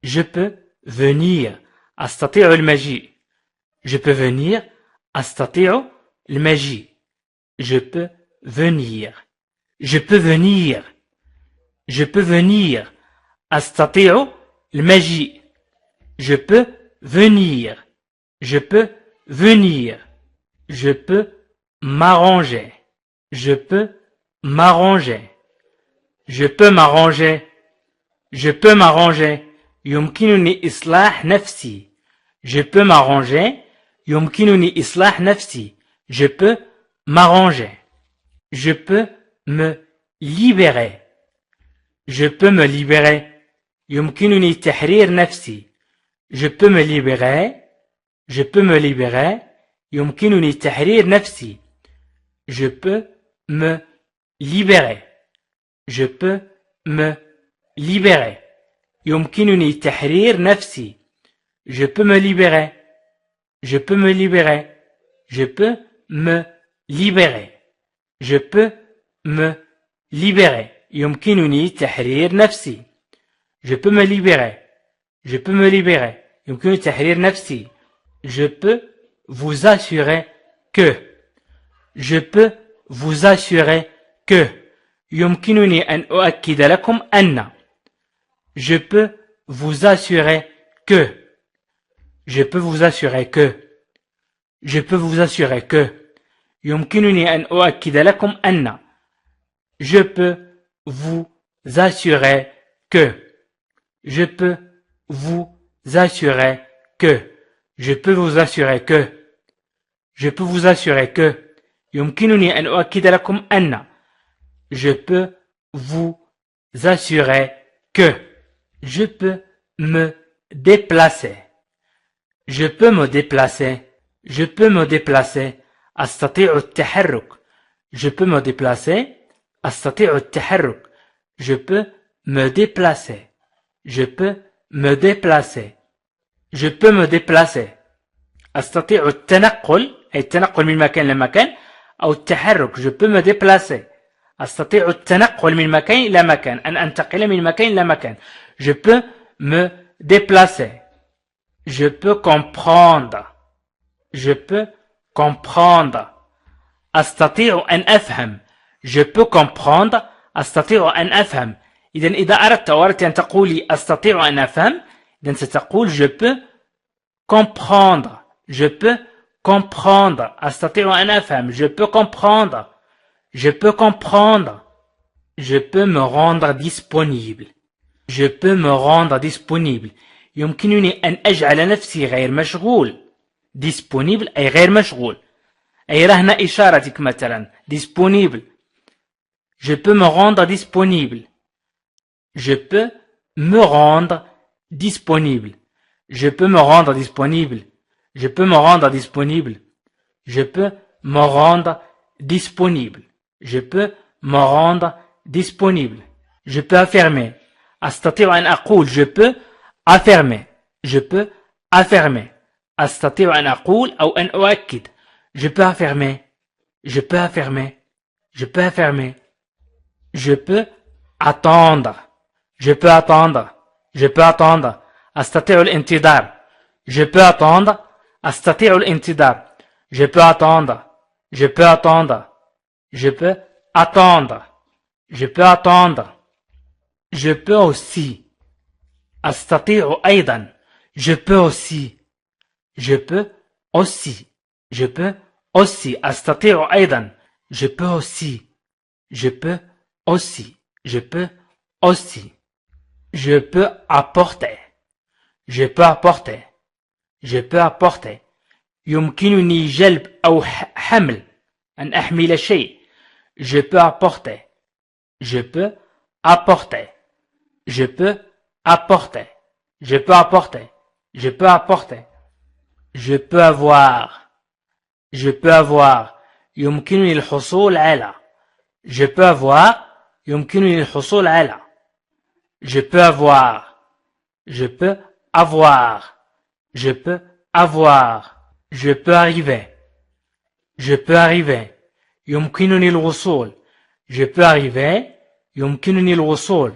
Je peux venir. أستطيع المجيء. Je peux venir. أستطيع المجيء. Je peux venir. Je peux venir. Je peux venir. أستطيع المجيء. Je peux venir. Je peux venir. Je peux m'arranger. Je peux m'arranger. Je peux m'arranger. Je peux m'arranger. يمكنني إصلاح نفسي. Je peux m'arranger. يمكنني إصلاح نفسي. Je peux m'arranger. Je peux me libérer. Je peux me libérer. يمكنني تحرير نفسي. Je peux me libérer. Je peux me libérer. يمكنني تحرير نفسي. Je peux me libérer. Je peux me libérer. يمكنني تحرير نفسي. Je peux me libérer. Je peux me libérer. Je peux me libérer. Je peux me libérer. يمكنني تحرير نفسي. Je peux me libérer. Je peux me libérer. يمكنني تحرير نفسي. Je peux vous assurer que. Je peux vous assurer que. يمكنني أن أؤكد لكم أن. Je peux vous assurer que. Je peux vous assurer que. Je peux vous assurer que. يمكنني أن أؤكد لكم أن. Je peux vous assurer que. Je peux vous assurer que. Je peux vous assurer que. Je peux vous assurer que. يمكنني أن أؤكد لكم أن. Je peux vous assurer que. Je peux me déplacer. Je peux me déplacer. Je peux me déplacer. أستطيع التحرك. Je peux me déplacer. أستطيع التحرك. Je peux me déplacer. Je peux me déplacer. Je peux me déplacer. أستطيع التنقل أي التنقل من مكان لمكان أو التحرك. Je peux me déplacer. أستطيع التنقل من مكان إلى مكان. أن أنتقل من مكان إلى مكان. Je peux me déplacer. Je peux comprendre. Je peux comprendre. أستطيع أن أفهم. Je peux comprendre. أستطيع أن أفهم. إذا أردت أن تقولي أستطيع أن أفهم إذا ستقول je peux comprendre. Je peux comprendre. أستطيع أن أفهم. Je peux comprendre. Je peux comprendre. Je peux me rendre disponible. Je peux me rendre disponible. يمكنني أن أجعل نفسي غير مشغول. disponible أي غير مشغول. أي رهن إشارتك مثلا disponible. Je peux me rendre disponible. Je peux me rendre disponible. Je peux me rendre disponible. Je peux me rendre disponible. Je peux me rendre disponible. Je peux me rendre disponible. Je peux affirmer. أستطيع أن أقول je peux affirmer. Je peux affirmer. أستطيع أن أقول أو أن أؤكد. Je peux affirmer. Je peux affirmer. Je peux affirmer. Je peux attendre. Je peux attendre. Je peux attendre. أستطيع الانتظار. Je peux attendre. أستطيع الانتظار. Je peux attendre. Je peux attendre. Je peux attendre. Je peux attendre. Je peux aussi. أستطيع أيضا. Je peux aussi. Je peux aussi. Je peux aussi. أستطيع أيضا. Je peux aussi. Je peux aussi. Je peux aussi. Je peux apporter. Je peux apporter. Je peux apporter. يمكنني جلب أو حمل. أن أحمل شيء. Je peux apporter. Je peux apporter. Je peux apporter. Je peux apporter. Je peux apporter. Je peux avoir. Je peux avoir. يمكنني الحصول على. Je peux avoir. يمكنني الحصول على. Je peux avoir. Je peux avoir. Je peux avoir. Je peux arriver. Je peux arriver. يمكنني الوصول. Je peux arriver. يمكنني الوصول.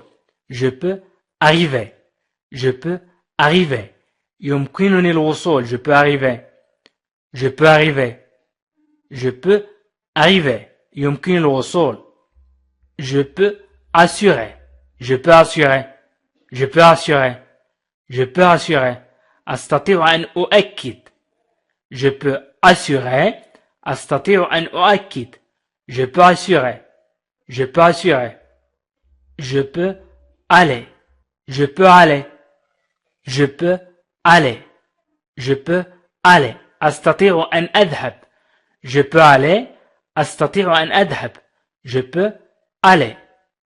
Je peux arriver. Je peux arriver. يمكنني الوصول. Je peux arriver. Je peux arriver. Je peux arriver. يمكن الوصول. Je peux assurer. Je peux assurer. Je peux assurer. Je peux assurer. أستطيع أن أؤكد. Je peux assurer. أستطيع أن أؤكد. Je peux assurer. Je peux assurer. Je peux aller. Je peux aller. Je peux aller. Je peux aller. أستطيع أن أذهب. Je peux aller. أستطيع أن أذهب. Je peux aller.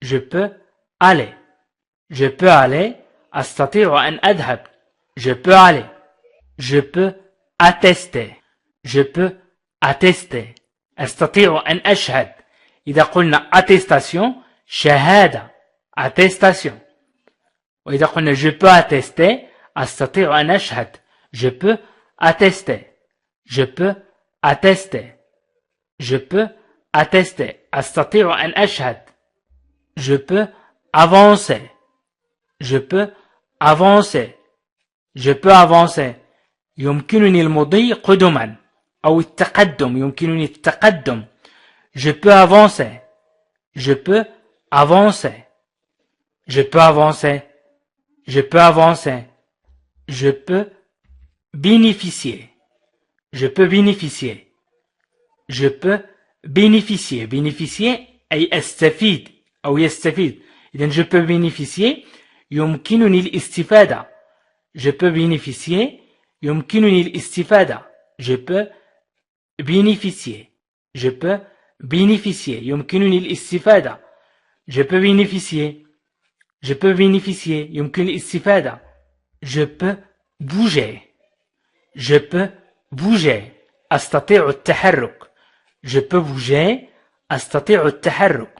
Je peux aller. Je peux aller. أستطيع أن أذهب. Je peux aller. Je peux attester. Je peux attester. أستطيع أن أشهد. إذا قلنا attestation شهادة. attestation. وإذا قلنا je peux attester أستطيع أن أشهد. Je peux attester. Je peux attester. Je peux attester. أستطيع أن أشهد. Je peux avancer. Je peux avancer. Je peux avancer. يمكنني المضي قدما أو التقدم. يمكنني التقدم. Je peux avancer. Je peux avancer. Je peux avancer. Je peux avancer. Je peux bénéficier. Je peux bénéficier. Je peux bénéficier. bénéficier أي أستفيد أو يستفيد. إذن je peux bénéficier يمكنني الاستفادة. Je peux bénéficier يمكنني الاستفادة. Je peux bénéficier. Je peux bénéficier. يمكنني الاستفادة. Je peux bénéficier. Je peux bénéficier. يمكنني الاستفادة. Je peux bouger. Je peux bouger. أستطيع التحرك. Je peux bouger. أستطيع التحرك.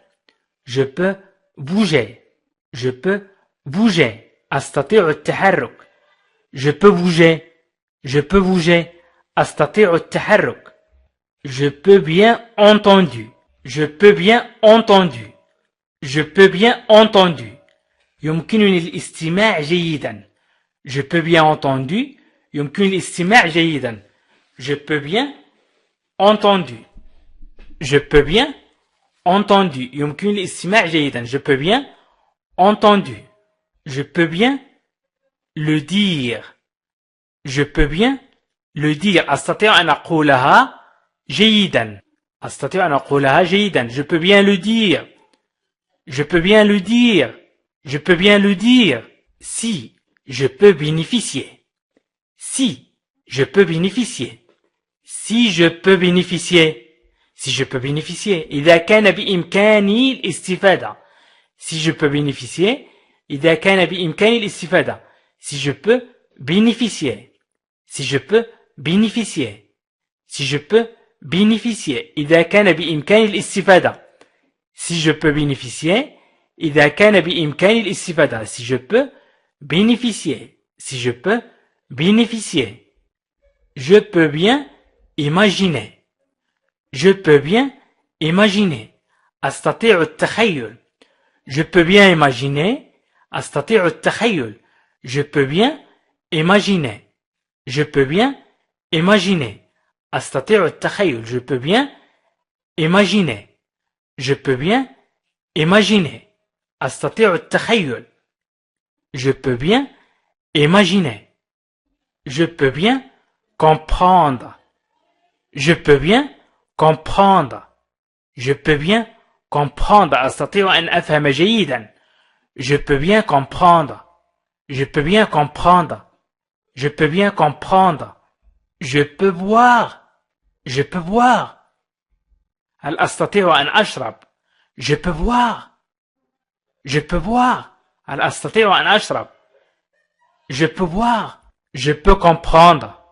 Je peux bouger. Je peux bouger. أستطيع التحرك. Je peux bouger. Je peux bouger. أستطيع التحرك. Je peux bien entendu. Je peux bien entendu. Je peux bien entendu. يمكنني الاستماع جيدا. Je peux bien entendu. يمكنني الاستماع جيدا. Je peux bien entendu. Je peux bien entendu. يمكنني الاستماع جيدا. Je peux bien entendu. Je peux bien le dire. Je peux bien le dire. أستطيع أن أقولها جيدا. أستطيع أن أقولها جيدا. Je peux bien le dire. Je peux bien le dire. Je peux bien le dire. Si je peux bénéficier. Si je peux bénéficier. Si je peux bénéficier. Si je peux bénéficier. إذا كان بإمكاني الاستفادة. Si je peux bénéficier. إذا كان بإمكاني الاستفادة. Si je peux bénéficier. Si je peux bénéficier. Si je peux bénéficier. إذا كان بإمكاني الاستفادة. Si je peux bénéficier. إذا كان بإمكاني الاستفادة. Si je peux bénéficier. Si je peux bénéficier. Je peux bien imaginer. Je peux bien imaginer. أستطيع التخيل. Je peux bien imaginer. أستطيع التخيل. Je peux bien imaginer. Je peux bien imaginer. أستطيع التخيل. Je peux bien imaginer. Je peux bien imaginer. أستطيع التخيل. Je peux bien imaginer. Je peux bien comprendre. Je peux bien comprendre. Je peux bien comprendre. أستطيع أن أفهم جيدا. Je peux bien comprendre. Je peux bien comprendre. Je peux bien comprendre. Je peux boire. Je peux boire. هل أستطيع أن أشرب؟ Je peux boire. Je peux boire. هل أستطيع أن أشرب؟ Je peux boire. Je peux comprendre.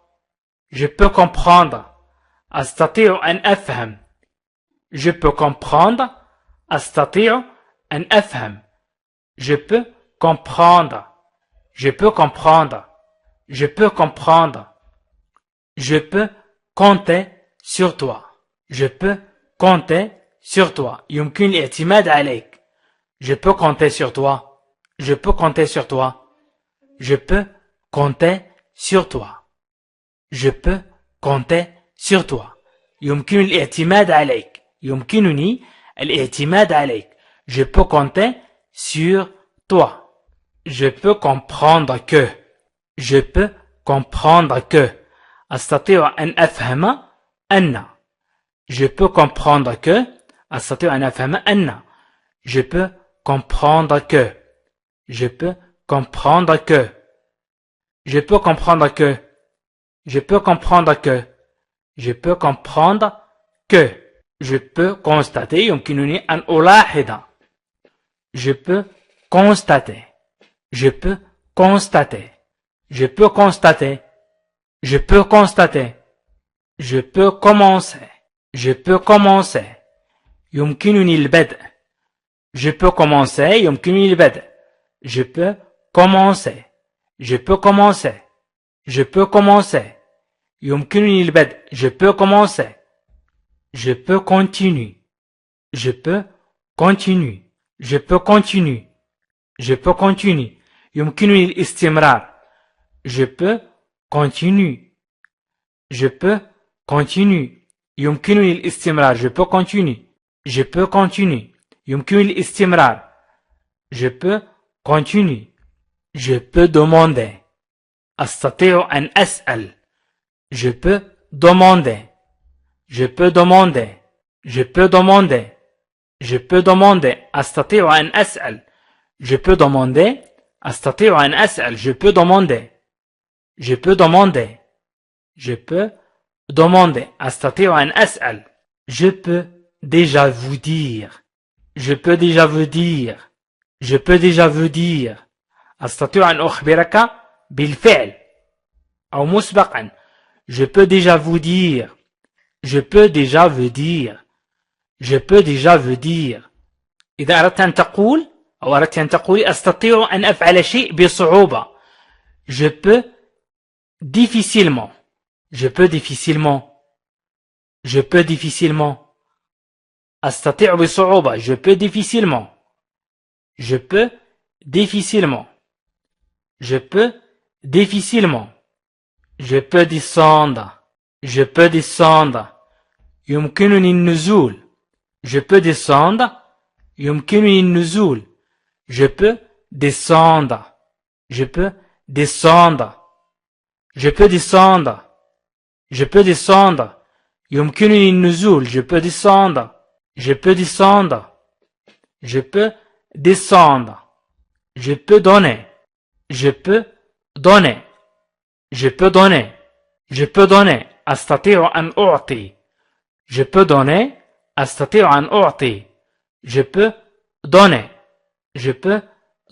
Je peux comprendre. أستطيع أن أفهم. Je peux comprendre. أستطيع أن أفهم. Je peux comprendre. Je peux comprendre. Je peux comprendre. Je peux compter sur toi. Je peux compter sur toi. يمكن الاعتماد عليك. Je peux compter sur toi. Je peux compter sur toi. Je peux compter sur toi. Je peux compter sur toi. يمكن الاعتماد عليك. يمكنني الاعتماد عليك. Je peux compter sur toi. Je peux comprendre que. Je peux comprendre que. أستطيع أن أفهم أن. Je peux comprendre que. أستطيع أن أفهم أن. Je peux comprendre que. Je peux comprendre que. Je peux comprendre que. Je peux comprendre que. Je peux comprendre que. Je peux constater. يمكنني أن ألاحظ. Je peux constater. Je peux constater. Je peux constater. Je peux constater. Je peux commencer. Je peux commencer. يمكنني البدء. Je peux commencer. يمكنني البدء. Je peux commencer. Je peux commencer. Je peux commencer. يمكنني البدء. Je peux commencer. Je peux continuer. Je peux continuer. Je peux continuer. Je peux continuer. يمكنني الاستمرار. Je peux continuer. Je peux continuer. يمكنني الاستمرار. Je peux continuer. Je peux continuer. يمكنني الاستمرار. Je peux continuer. Je peux demander. أستطيع أن أسأل. Je peux demander. Je peux demander. Je peux demander. Je peux demander. أستطيع أن أسأل. Je peux demander. أستطيع أن أسأل. Je peux demander. Je peux demander. Je peux demander. أستطيع أن أسأل. Je peux déjà vous dire. Je peux déjà vous dire. Je peux déjà vous dire. أستطيع أن أخبرك بالفعل أو مسبقا. Je peux déjà vous dire. Je peux déjà vous dire. Je peux déjà vous dire. إذا أردت أن تقول أو أردت أن تقولي أستطيع أن أفعل شيء بصعوبة. Je peux difficilement. Je peux difficilement. Je peux difficilement. أستطيع بصعوبة. Je peux difficilement. Je peux difficilement. Je peux difficilement. Je peux descendre. Je peux descendre. يمكنني النزول. Je peux descendre. يمكنني النزول. Je peux descendre. Je peux descendre. Je peux descendre. Je peux descendre. يمكنني النزول. Je peux descendre. Je peux descendre. Je peux descendre. Je peux donner. Je peux donner. Je peux donner. Je peux donner. أستطيع أن أعطي. Je peux donner. أستطيع أن أعطي. Je peux donner. Je peux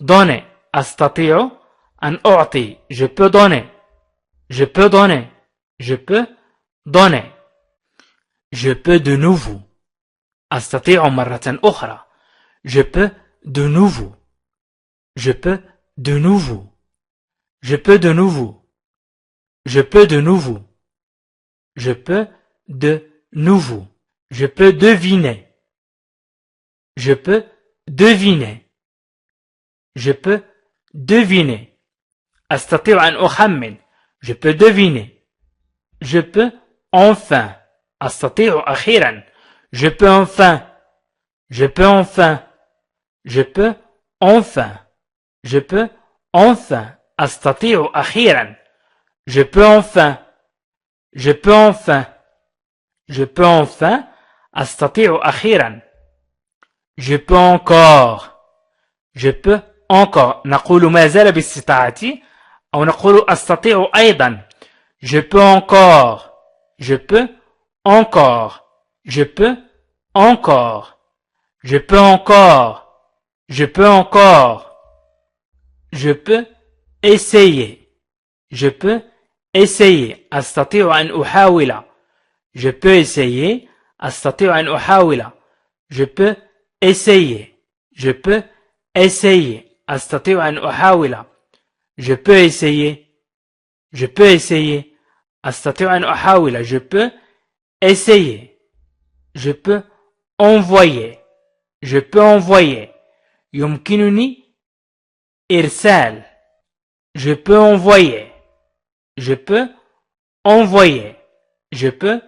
donner. أستطيع أن أعطي. Je peux donner. Je peux donner. Je peux donner. Je peux de nouveau. أستطيع مرة أخرى. Je peux de nouveau. Je peux de nouveau. Je peux de nouveau. Je peux de nouveau. Je peux de nouveau. Je peux deviner. Je peux deviner. Je peux deviner. أستطيع أن أخمن. Je peux deviner. Je peux enfin. أستطيع أخيرا. Je peux enfin. Je peux enfin. Je peux enfin. Je peux enfin. أستطيع أخيرا. Je peux enfin. Je peux enfin. Je peux enfin. أستطيع أخيرا. Je peux encore. Je peux encore. نقول ما زال باستطاعتي أو نقول أستطيع أيضا. Je peux encore. Je peux encore. Je peux encore. Je peux encore. Je peux encore. Je peux essayer. Je peux essayer. أستطيع أن أحاول. Je peux essayer. أستطيع أن أحاول. Je peux essayer. Je peux essayer. أستطيع أن أحاول. Je peux essayer. Je peux essayer. أستطيع أن أحاول. Je peux essayer. Je peux envoyer. Je peux envoyer. يمكنني إرسال. Je peux envoyer. je peux envoyer, je peux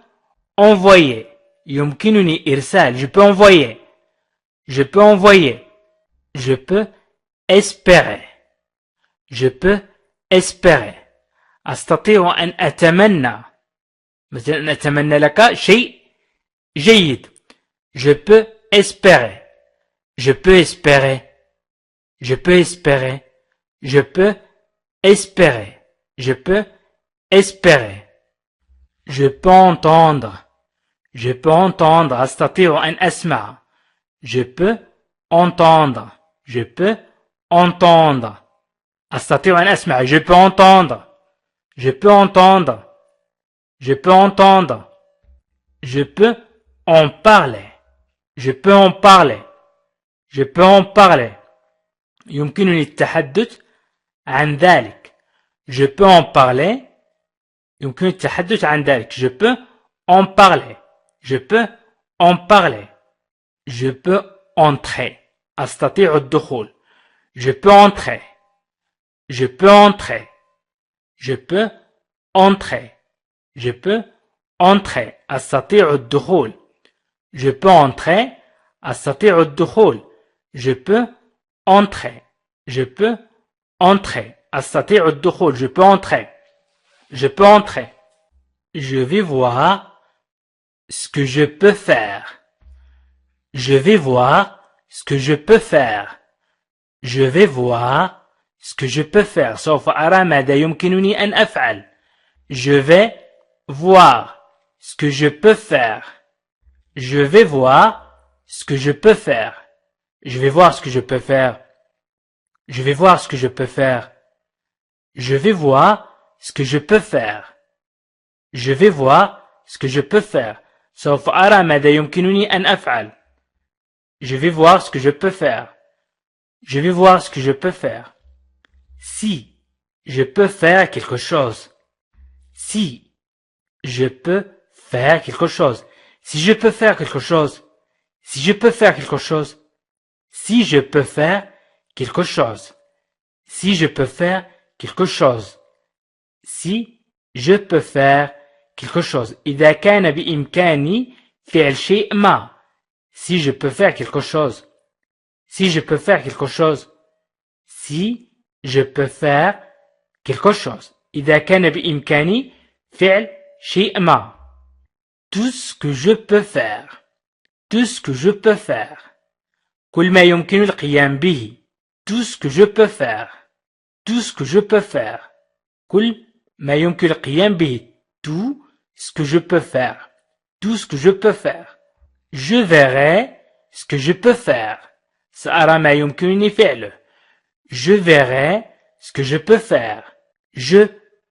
envoyer. يمكنني إرسال, je peux envoyer, je peux envoyer. Je peux espérer, je peux espérer. أستطيع أن أتمنى, مثلا أن أتمنى لك شيء جيد. Je peux espérer, je peux espérer, je peux espérer, je peux espérer, je peux espérer. Je peux entendre, je peux entendre. أستطيع أن أسمع, je peux entendre, je peux entendre. أستطيع أن أسمع, je peux entendre, je peux entendre, je peux entendre. Je peux en parler, je peux en parler, je peux en parler. يمكنني التحدث عن ذلك. Je peux en parler. يمكنني التحدث عن ذلك. Je peux en parler, je peux en parler. Je peux entrer. أستطيع الدخول. Je peux entrer, je peux entrer, je peux entrer, je peux entrer. أستطيع الدخول. Je peux entrer. أستطيع الدخول. Je peux entrer, je peux entrer. أستطيع الدخول. Je peux entrer, je peux entrer. Je vais voir ce que je peux faire. Je vais voir ce que je peux faire. Je vais voir ce que je peux faire. سوف أرى ماذا يمكنني أن أفعل. Je vais voir ce que je peux faire. Je vais voir ce que je peux faire. Je vais voir ce que je peux faire. Je vais voir ce que je peux faire. Je vais voir ce que je peux faire. Je vais voir ce que je peux faire. سوف أرى ماذا يمكنني أن أفعل. Je vais voir ce que je peux faire. Je vais voir ce que je peux faire. Si je peux faire quelque chose. Si je peux faire quelque chose. Si je peux faire quelque chose. Si je peux faire quelque chose. Si je peux faire quelque chose. Si je peux faire quelque chose. Si je peux faire quelque chose. إذا كان بإمكاني فعل شيء ما. Si je peux faire quelque chose. Si je peux faire quelque chose. Si je peux faire quelque chose. إذا كان بإمكاني فعل شيء ما. Tout ce que je peux faire. Tout ce que je peux faire. كل ما يمكن القيام به. Tout ce que je peux faire. Tout ce que je peux faire. كل ما يمكن القيام به. Tout ce que je peux faire. Tout ce que je peux faire. Je verrai ce que je peux faire. سأرى ما يمكنني فعله. Je verrai ce que je peux faire. Je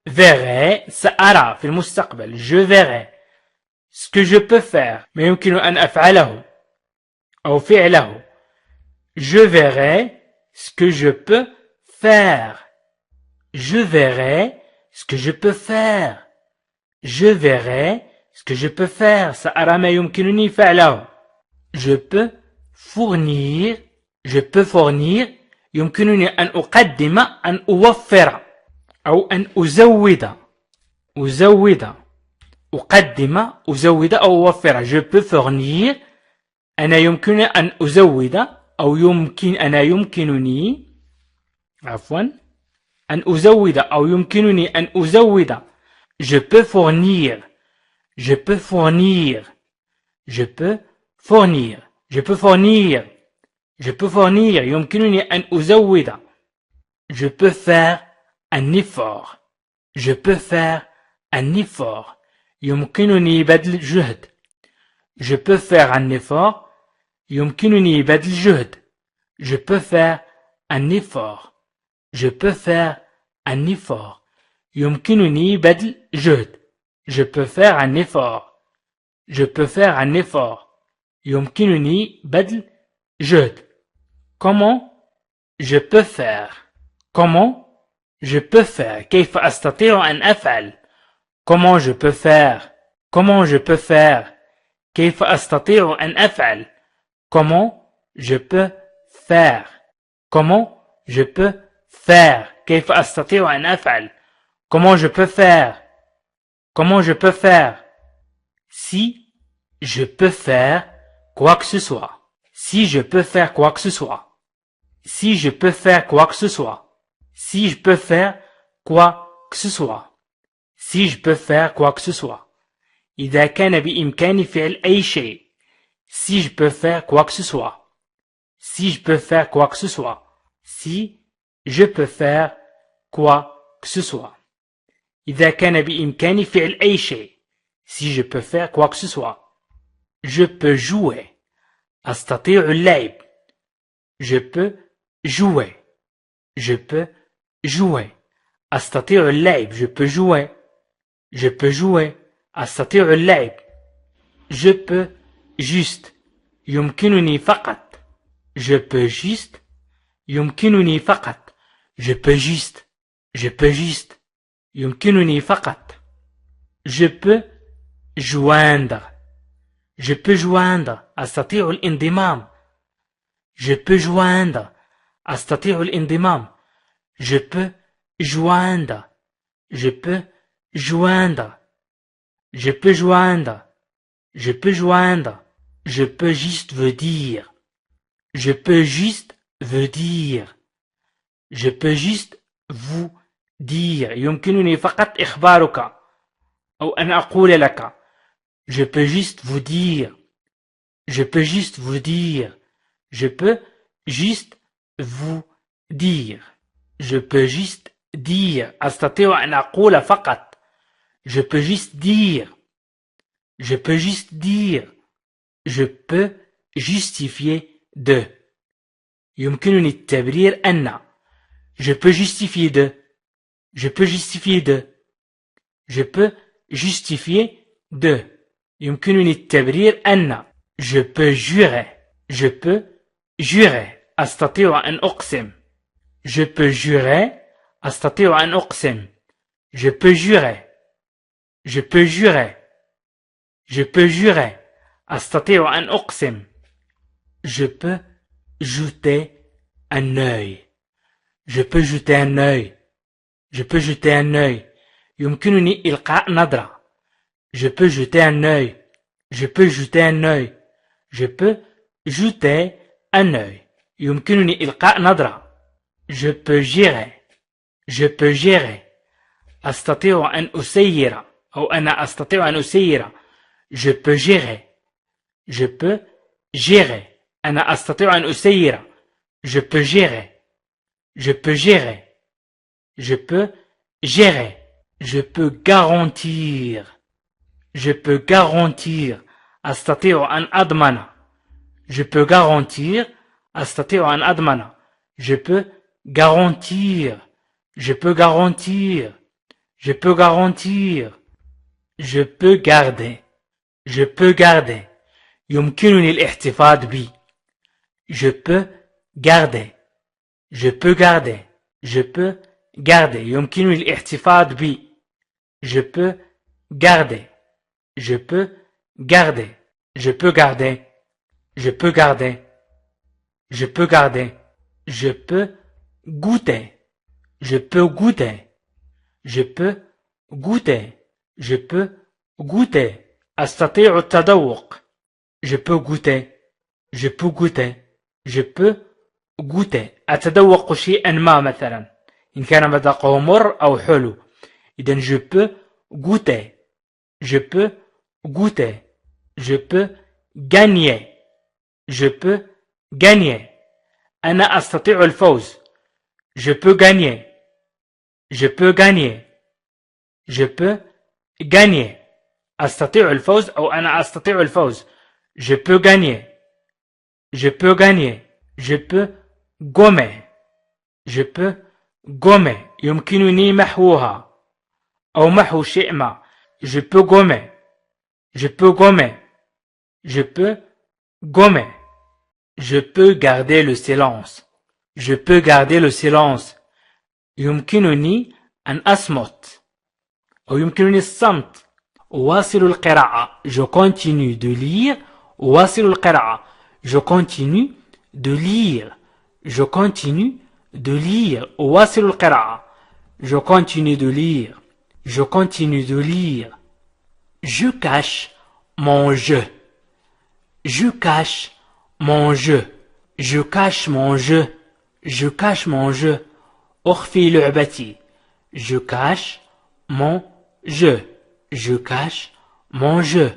verrai. سأرى في المستقبل. Je verrai ce que je peux faire. ما يمكن أن أفعله أو فعله. Je verrai ce que je peux faire. Je verrai ce que je peux faire. Je verrai ce que je peux faire. سأرى ما يمكنني فعله. Je peux fournir. Je peux fournir. يمكنني أن أقدم أن أوفر أو أن أزود. أزود. أقدم أزود أو أوفر. Je peux fournir. أنا يمكنني أن أزود أو أنا يمكنني عفوا أن أزود أو يمكنني أن أزود. Je peux fournir. Je peux fournir. Je peux fournir. Je peux fournir. Je peux fournir. يمكنني أن أزود. Je peux faire un effort. Je peux faire un effort. يمكنني بذل جهد. Je peux faire un effort. يمكنني بذل جهد. Je peux faire un effort. Je peux faire un effort. يمكنني بذل جهد. Je peux faire un effort. Je peux faire un effort. يمكنني بذل جهد. Comment je peux faire. Comment je peux faire. كيف أستطيع أن أفعل. Comment je peux faire. Comment je peux faire. كيف أستطيع أن أفعل. Comment je peux faire. Comment je peux faire. كيف أستطيع أن أفعل. Comment je peux faire? Comment je peux faire? Si je peux faire quoi que ce soit. Si je peux faire quoi que ce soit. Si je peux faire quoi que ce soit. Si je peux faire quoi que ce soit. Si je peux faire quoi que ce soit. إذا كان بإمكاني فعل أي شيء. Si je peux faire quoi que ce soit. Si je peux faire quoi que ce soit. Si je peux faire quoi que ce soit. إذا كان بإمكاني فعل أي شيء. Si je peux faire quoi que ce soit. Je peux jouer. أستطيع اللعب. Je peux jouer. Je peux jouer. أستطيع اللعب. Je peux jouer. Je peux jouer. أستطيع اللعب. Je peux juste. يمكنني فقط. Je peux juste. يمكنني فقط. Je peux juste. Je peux juste. يمكنني فقط. Je peux joindre. Je peux joindre. أستطيع الانضمام. Je peux joindre. أستطيع الانضمام. Je peux joindre. Je peux joindre. Je peux joindre. Je peux joindre. Je peux juste veut dire. Je peux juste veut dire. Je peux juste vous dire. يمكنني فقط إخبارك. أو أن أقول لك. Je peux juste vous dire. Je peux juste vous dire. Je peux juste vous dire. Je peux juste dire. أستطيع أن أقول فقط. Je peux juste dire. Je peux juste dire. Je peux justifier de. يمكنني التبرير أن. Je peux justifier de. Je peux justifier de. Je peux justifier de. يمكنني التبرير أن. Je peux jurer. Je peux jurer. أستطيع أن أقسم. Je peux jurer. أستطيع أن أقسم. Je peux jurer. Je peux jurer. Je peux jurer. أستطيع أن أقسم. Je peux jeter un œil. Je peux jeter un œil. Je peux jeter un œil. يمكنني إلقاء نظرة. Je peux jeter un œil. Je peux jeter un œil. Je peux jeter un œil. يمكنني إلقاء نظرة. Je peux gérer. Je peux gérer. أستطيع أن أسير. أو أنا أستطيع أن أسير. Je peux gérer. Je peux gérer. أنا أستطيع أن أسير. Je peux gérer. Je peux gérer. Je peux gérer. Je peux garantir. Je peux garantir. أستطيع أن أضمن. Je peux garantir. أستطيع أن أضمن. Je peux garantir. Je peux garantir. Je peux garantir. Je peux garder. Je peux garder. يمكنني الاحتفاظ بي. Je peux garder. Je peux garder. Je peux garder. يمكنني الاحتفاظ بي. Je peux garder. Je peux garder. Je peux garder. Je peux garder. Je peux garder. Je peux goûter. Je peux goûter. Je peux goûter. Je peux goûter. أستطيع التذوق. Je peux goûter. Je peux goûter. Je peux goûter. أتذوق شيئا ما مثلا. إن كان مذاقه مر أو حلو. إذن je peux goûter. Je peux goûter. Je peux gagner. Je peux gagner. أنا أستطيع الفوز. Je peux gagner. Je peux gagner. Je peux gagner. أستطيع الفوز أو أنا أستطيع الفوز. Je peux gagner. Je peux gagner. Je peux gommer. Je peux gommer. يمكنني محوها أو محو شيء ما. Je peux gommer. Je peux gommer. Je peux gommer. Je peux garder le silence. Je peux garder le silence. يمكنني أن أصمت. أو يمكنني الصمت. أواصل القراءة. Je continue de lire. أواصل القراءة. Je continue de lire. Je continue de lire. أواصل القراءة. Je continue de lire. Je continue de lire. Je cache mon jeu. Je cache mon jeu. Je cache mon jeu. Je cache mon jeu. أخفي لعبتي. Je cache mon jeu. Je cache mon jeu.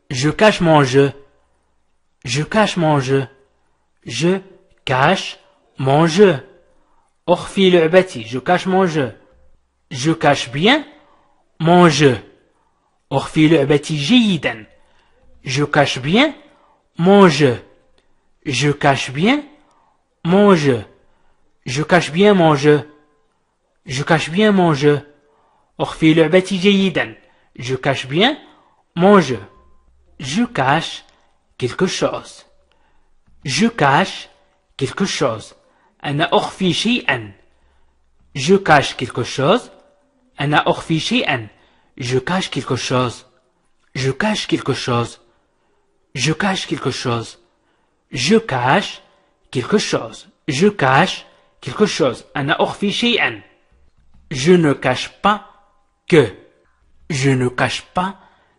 Je cache mon jeu. Je cache mon jeu. Je cache mon jeu. أخفي لعبتي. Je cache mon jeu. Je cache bien mon jeu. أخفي لعبتي جيدا. Je cache bien mon jeu. Je cache bien mon jeu. Je cache bien mon jeu. Je cache bien mon jeu. أخفي لعبتي جيدا. Je cache bien mon jeu. Je cache quelque chose. Je cache quelque chose. أنا أخفي شيئا. Je cache quelque chose. أنا أخفي شيئا. Je cache quelque chose. Je cache quelque chose. Je cache quelque chose. Je cache quelque chose. Je cache quelque chose. أنا أخفي شيئا. Je ne cache pas que. Je ne cache pas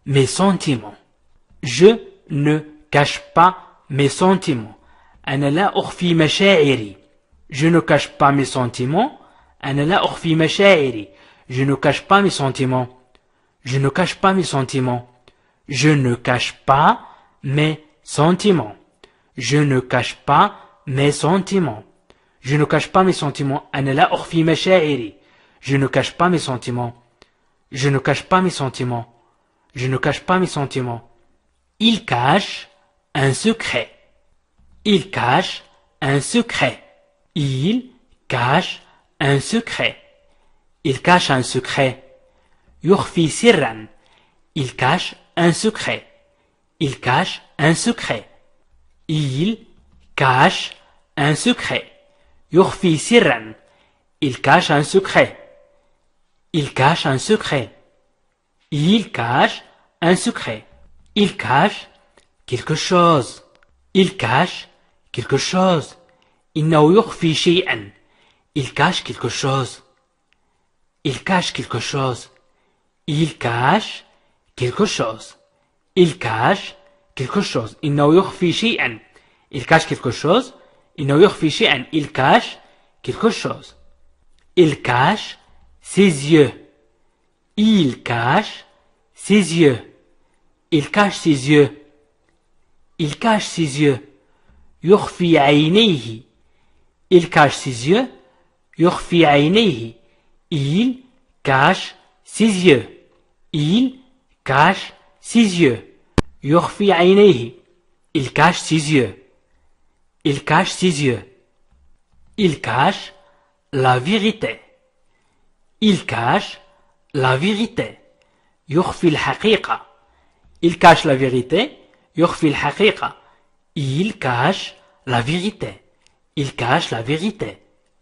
mes sentiments. Je ne cache pas mes sentiments. أنا لا أخفي مشاعري. Je ne cache pas mes sentiments. أنا لا أخفي مشاعري. Je ne cache pas mes sentiments. Je ne cache pas mes sentiments. Je ne cache pas mes sentiments. Je ne cache pas mes sentiments. Je ne cache pas mes sentiments. أنا لا أخفي مشاعري. Je ne cache pas mes sentiments. Je ne cache pas mes sentiments. Je ne cache pas mes sentiments. Il cache un secret. Il cache un secret. Il cache un secret. Il cache un secret. يخفي سرا. Il cache un secret. Il cache un secret. Il cache un secret. يخفي سرا. Il cache un secret. Il cache un secret. Il cache un secret. Il cache quelque chose. Il cache quelque chose. إنه يخفي شيئا. Il cache quelque chose. Il cache quelque chose. Il cache quelque chose. Il cache quelque chose. إنه يخفي شيئا. Il cache quelque chose. إنه يخفي شيئا. Il cache quelque chose. Il cache ses yeux. Il cache ses yeux. Il cache ses yeux. Il cache ses yeux. يخفي عينيه. Il cache ses yeux. يخفي عينيه. Il cache ses yeux. Il cache ses yeux. يخفي عينيه. Il cache ses yeux. Il cache ses yeux. Il cache la vérité. Il cache la vérité. يخفي الحقيقة. Il cache la vérité. يخفي الحقيقة. Il cache la vérité. Il cache la vérité.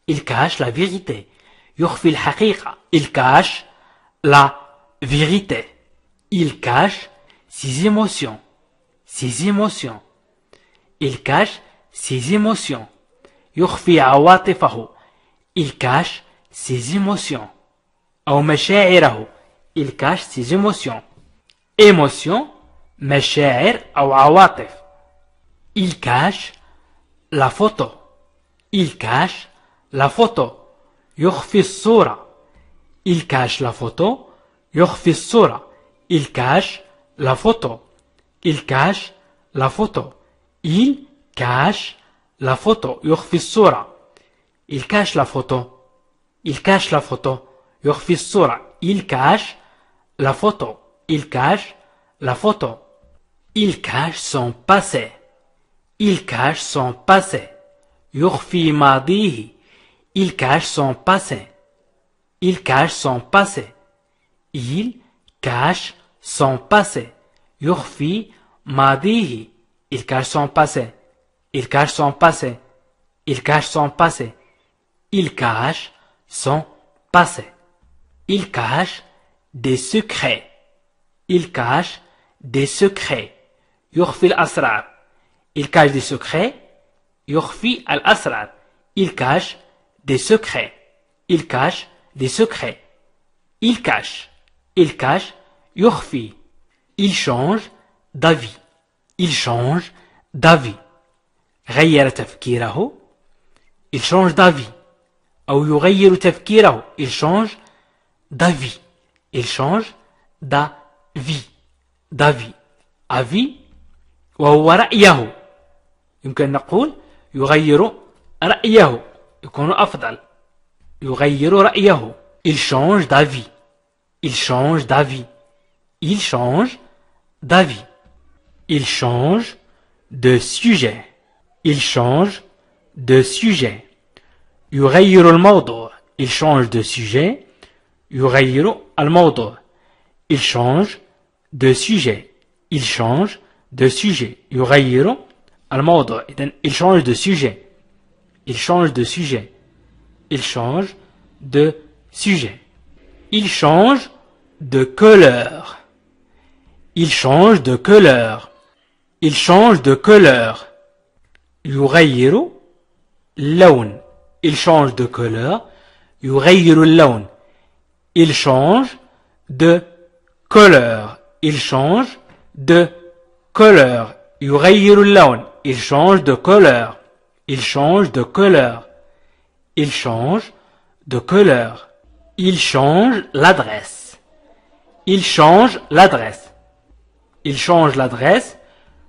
Il cache la vérité. يخفي الحقيقة. Il cache la vérité. Il cache ses émotions. Ses émotions. Il cache ses émotions. يخفي عواطفه. Il cache ses émotions. أو مشاعره. Il cache ses émotions. Émotions, مشاعر أو عواطف. Il cache la photo. Il cache la photo. يخفي الصورة. Il cache la photo. يخفي الصورة. Il cache la photo. Il cache la photo. Il cache la photo. يخفي الصورة. Il cache la photo. Il cache la photo. يخفي الصورة. Il cache la photo. Il cache la photo. Il cache son passé. Il cache son passé. يخفي ماضيه. Il cache son passé. Il cache son passé. Il cache son passé. يخفي ماضيه. Il cache son passé. Il cache son passé. Il cache son passé. Il cache son passé. Il cache des secrets. Il cache des secrets. يخفي الأسرار. Il cache des secrets. يخفي الأسرار. Il cache des secrets. Il cache des secrets. il cache, يخفي, il change d'avis, il change d'avis, غير تفكيره, il change d'avis, أو يغير تفكيره, il change d'avis, il change d'avis, avis, وهو رأيه, يمكن نقول يغير رأيه, يكون أفضل, يغير رأيه, il change d'avis, il change d'avis, il change d'avis, il change de sujet, il change de sujet, يغير الموضوع, il change de sujet, يغير الموضوع, il change de sujet, il change de sujet, يغير الموضوع, il change de sujet, il change de sujet, il change de sujet, il change de couleur, il change de couleur, il change de couleur, يغير اللون, il change de couleur, يغير اللون, il change de couleur, il change de couleur, يغير اللون, il change de couleur, il change de couleur, il change de couleur, il change l'adresse, il change l'adresse, il change l'adresse,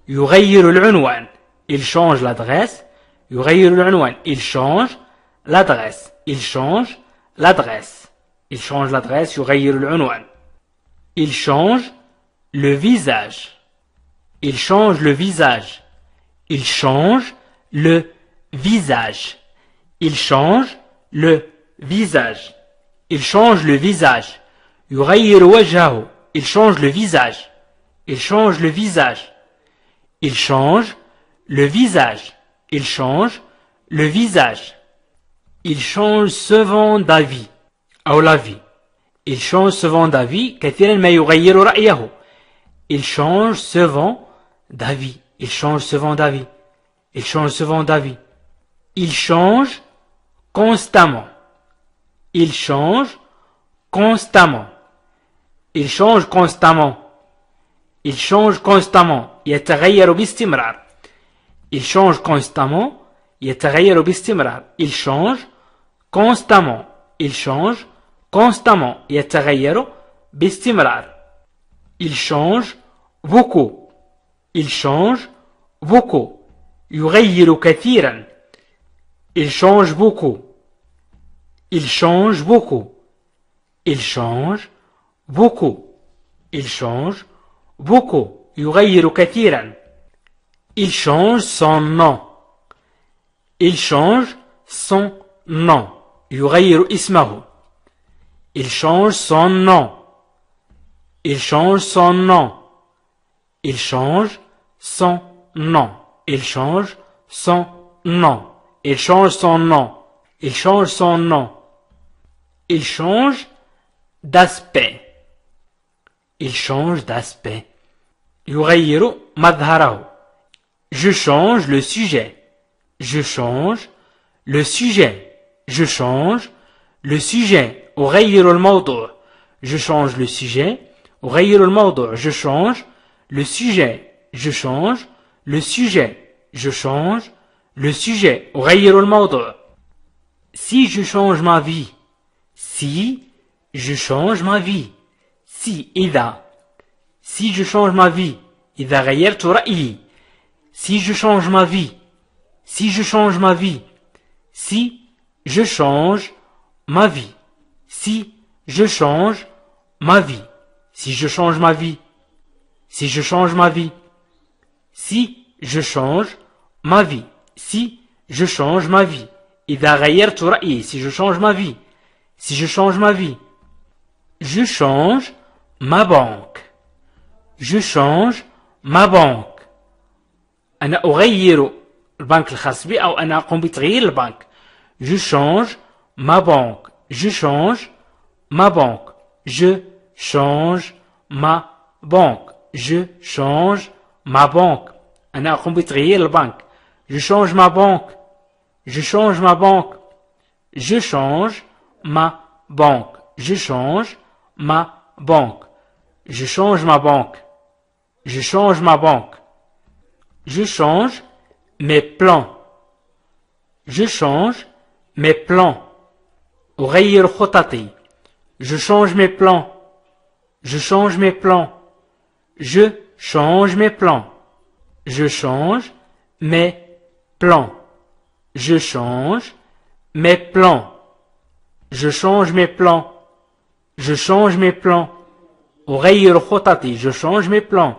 يغير العنوان, il change l'adresse, يغير العنوان, il change l'adresse, il change l'adresse, il change l'adresse, يغير العنوان, il change le visage, il change le visage, il change le visage, il change le visage, il change le visage, يغير وجهه, il change le visage, il change le visage, il change le visage, il change le visage, il change souvent d'avis, أو l'avis, il change souvent d'avis, كثيرا ما يغير رأيه, il change souvent d'avis, il change souvent d'avis, il change souvent d'avis, il change constamment, il change constamment, il change constamment, il change constamment, يتغير باستمرار, il change constamment, يتغير باستمرار, il change constamment, il change constamment, يتغير باستمرار, il change beaucoup, il change beaucoup, يغير كثيرا, il change beaucoup, il change beaucoup, il change beaucoup, il change beaucoup, يغير كثيرا, il change son nom, il change son nom, يغير اسمه, il change son nom, il change son nom, il change son nom, il change son nom, il change son nom, il change son nom, il change d'aspect, il change d'aspect, يغير مظهره, je change le sujet, je change le sujet, je change le sujet, أغير الموضوع, je change le sujet, أغير الموضوع, je change le sujet, je change le sujet, je change le sujet, أغير الموضوع, si je change ma vie, si je change ma vie, si إذا, si je change ma vie, إذا غيرت رأيي, si je change ma vie, si je change ma vie, si je change ma vie, si je change ma vie, si je change ma vie, si je change ma vie, si je change ma vie, si je change ma vie, إذا غيرت رأيي, si je change ma vie, si je change ma vie, je change ma banque, je change ma banque, أنا أغير البنك الخاص بي أو أنا أقوم بتغيير البنك, je change ma banque, je change ma banque, je change ma banque, je change ma banque, أنا أقوم بتغيير البنك, je change ma banque, je change ma banque, je change ma banque, je change ma banque. Je change ma banque. Je change ma banque. Je change mes plans. Je change mes plans. أغير خططي. Je change mes plans. Je change mes plans. Je change mes plans. Je change mes plans. Je change mes plans. Je change mes plans. Je change mes plans. أغير خططي. Je change mes plans.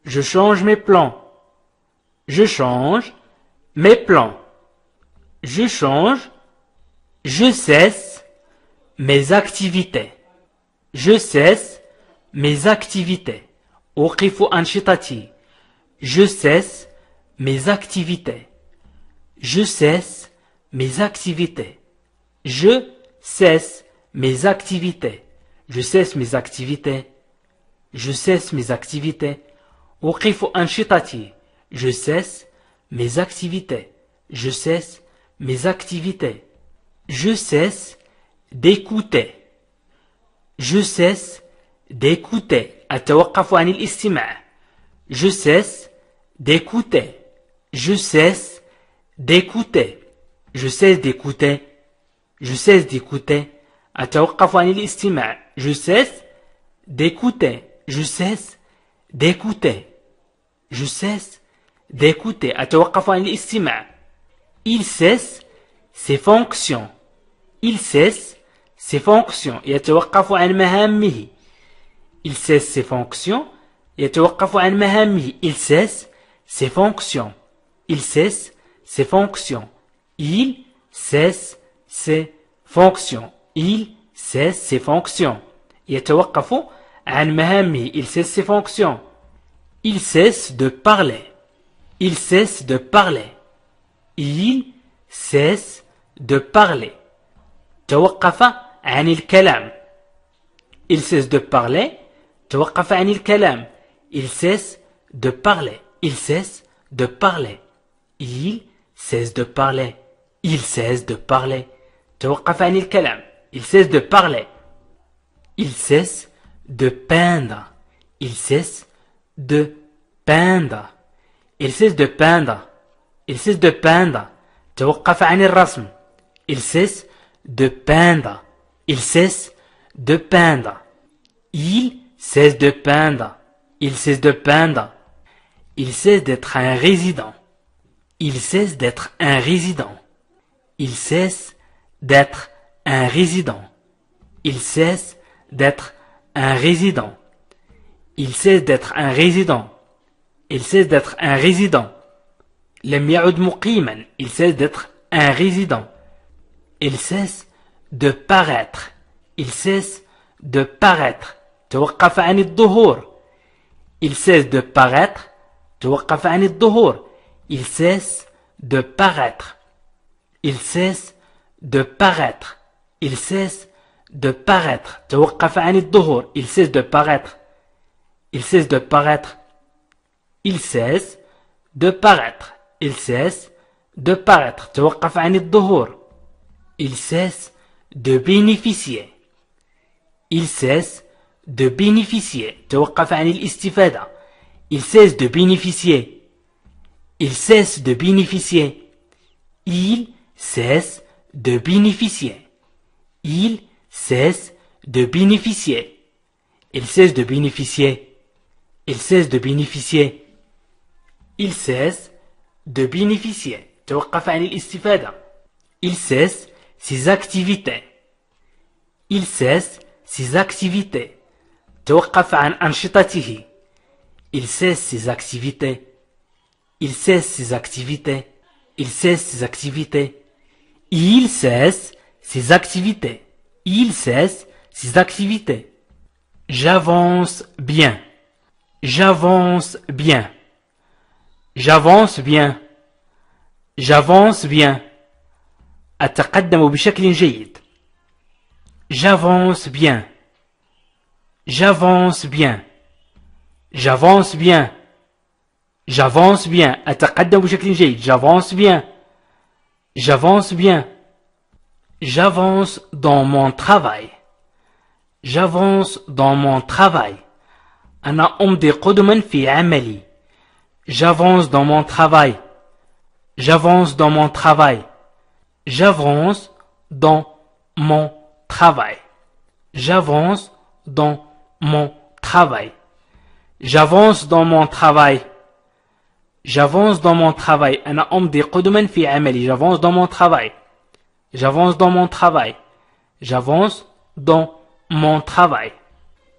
Je change mes plans. Je change mes plans. Je change. Je cesse mes activités. Je cesse mes activités. أوقف أنشطتي. Je cesse mes activités. Je cesse mes activités. Je cesse mes activités. Je cesse mes activités. Je cesse mes activités. أوقف أنشطتي. Je cesse mes activités. Je cesse mes activités. Je cesse d'écouter. Je cesse d'écouter. أتوقف عن الاستماع. Je cesse d'écouter. Je cesse d'écouter. Je cesse d'écouter. Je cesse d'écouter. أتوقف عن الاستماع. Je cesse d'écouter. Je cesse d'écouter. Je cesse d'écouter. أتوقف عن الاستماع. Il cesse ses fonctions. Il cesse ses fonctions. يتوقف عن مهامه. Il cesse ses fonctions. يتوقف عن مهامه. Il cesse ses fonctions. Il cesse ses fonctions. Il cesse ses fonctions. Il cesse ses fonctions. يتوقف عن مهامه. Il cesse ses fonctions. Il cesse de parler. Il cesse de parler. Il cesse de parler. توقف عن الكلام. Il cesse de parler. توقف عن الكلام. Il cesse de parler. Il cesse de parler. Il cesse de parler. Il cesse de parler. توقف عن الكلام. Il cesse de parler. Il cesse de peindre. Il cesse de peindre. Il cesse de peindre. Il cesse de peindre. توقف عن الرسم. Il cesse de peindre. Il cesse de peindre. Il cesse de peindre. Il cesse de peindre. Il cesse d'être un résident. Il cesse d'être un résident. Il cesse d'être un résident. Il cesse d'être un résident. Il cesse d'être un résident. Il cesse d'être un résident. لم يعد مقيما. Il cesse d'être un résident. Il cesse de paraître. Il cesse de paraître. توقف عن الظهور. Il cesse de paraître. توقف عن الظهور. Il cesse de paraître. Il cesse de paraître. Il cesse de paraître. توقف عن الظهور. Il cesse de paraître. Il cesse de paraître. Il cesse de paraître. Il cesse de paraître. توقف عن الظهور. Il cesse de bénéficier. Il cesse de bénéficier. توقف عن الاستفادة. Il cesse de bénéficier. Il cesse de bénéficier. Il cesse de bénéficier. Il cesse de bénéficier. Il cesse de bénéficier. Il cesse de bénéficier. Il cesse de bénéficier. توقف عن الاستفادة. Il cesse ses activités. Il cesse ses activités. توقف عن أنشطته. Il cesse ses activités. Il cesse ses activités. Il cesse ses activités. Il cesse ses activités. Il cesse ses activités. J'avance bien. J'avance bien. J'avance bien. J'avance bien. أتقدم بشكل جيد. J'avance bien. J'avance bien. J'avance bien. J'avance bien. أتقدم بشكل جيد. J'avance bien. J'avance bien. J'avance dans mon travail. J'avance dans mon travail. أنا أمضي قدما في عملي. J'avance dans mon travail. J'avance dans mon travail. J'avance dans mon travail. J'avance dans mon travail. J'avance dans mon travail. J'avance dans mon travail. أنا أمضي قدما في عملي. J'avance dans mon travail. J'avance dans mon travail. J'avance dans mon travail.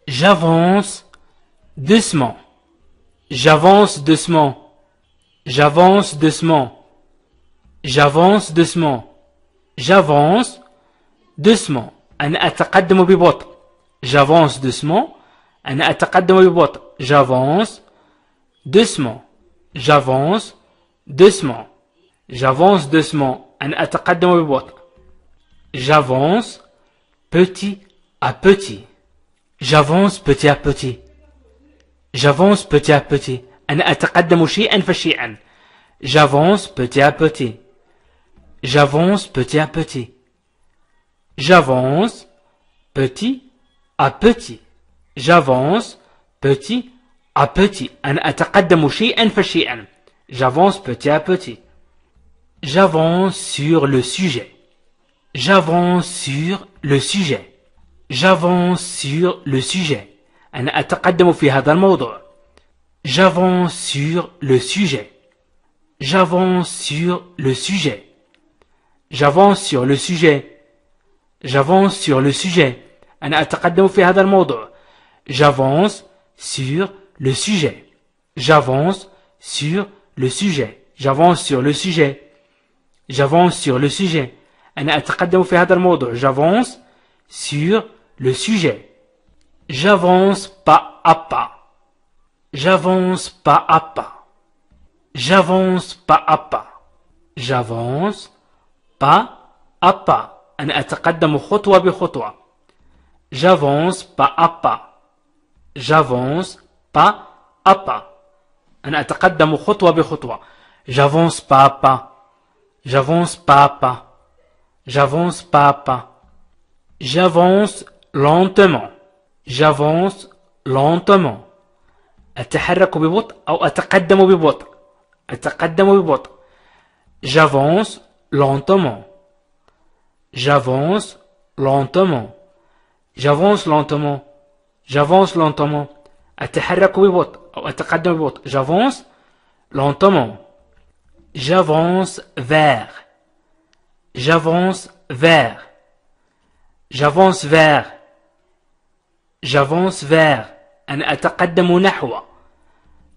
J'avance doucement. J'avance doucement. J'avance doucement. J'avance doucement. J'avance doucement. أنا أتقدم ببطء. J'avance doucement. أنا أتقدم ببطء. J'avance doucement. J'avance doucement. J'avance doucement. أنا أتقدم ببطء. J'avance petit à petit. J'avance petit à petit. J'avance petit à petit. أنا أتقدم شيئا فشيئا. J'avance petit à petit. J'avance petit à petit. J'avance petit à petit. J'avance petit à petit. أنا أتقدم شيئا فشيئا. J'avance petit à petit. J'avance sur le sujet. J'avance sur le sujet. J'avance sur le sujet. أنا أتقدم في هذا الموضوع. J'avance sur le sujet. J'avance sur le sujet. J'avance sur le sujet. J'avance sur le sujet. أنا أتقدم في هذا الموضوع. J'avance sur le sujet. J'avance sur le sujet. J'avance sur le sujet. J'avance sur le sujet. أنا أتقدم في هذا الموضوع. J'avance sur le sujet. J'avance pas à pas. J'avance pas à pas. J'avance pas à pas. J'avance pas à pas. أنا أتقدم خطوة بخطوة. J'avance pas à pas. J'avance pas à pas. أنا أتقدم خطوة بخطوة. J'avance pas à pas. J'avance pas à pas. J'avance pas à pas. J'avance lentement. J'avance lentement. أتحرك ببطء أو أتقدم ببطء. أتقدم ببطء. J'avance lentement. J'avance lentement. J'avance lentement. J'avance lentement. أتحرك ببطء أو أتقدم ببطء. J'avance lentement. J'avance vers. J'avance vers. J'avance vers. J'avance vers. أنا أتقدم نحو.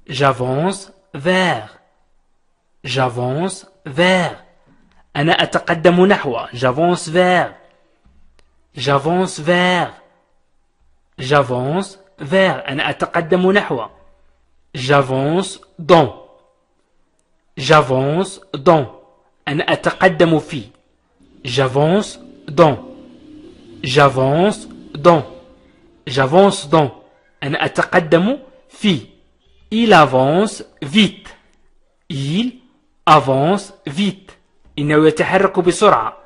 J'avance vers. J'avance vers. أنا أتقدم نحو. J'avance vers. J'avance vers. J'avance vers. أنا أتقدم نحو. J'avance dans. J'avance dans. أنا أتقدم في. J'avance dans. J'avance dans. J'avance dans. أنا أتقدم في. Il avance vite. Il avance vite. إنه يتحرك بسرعة.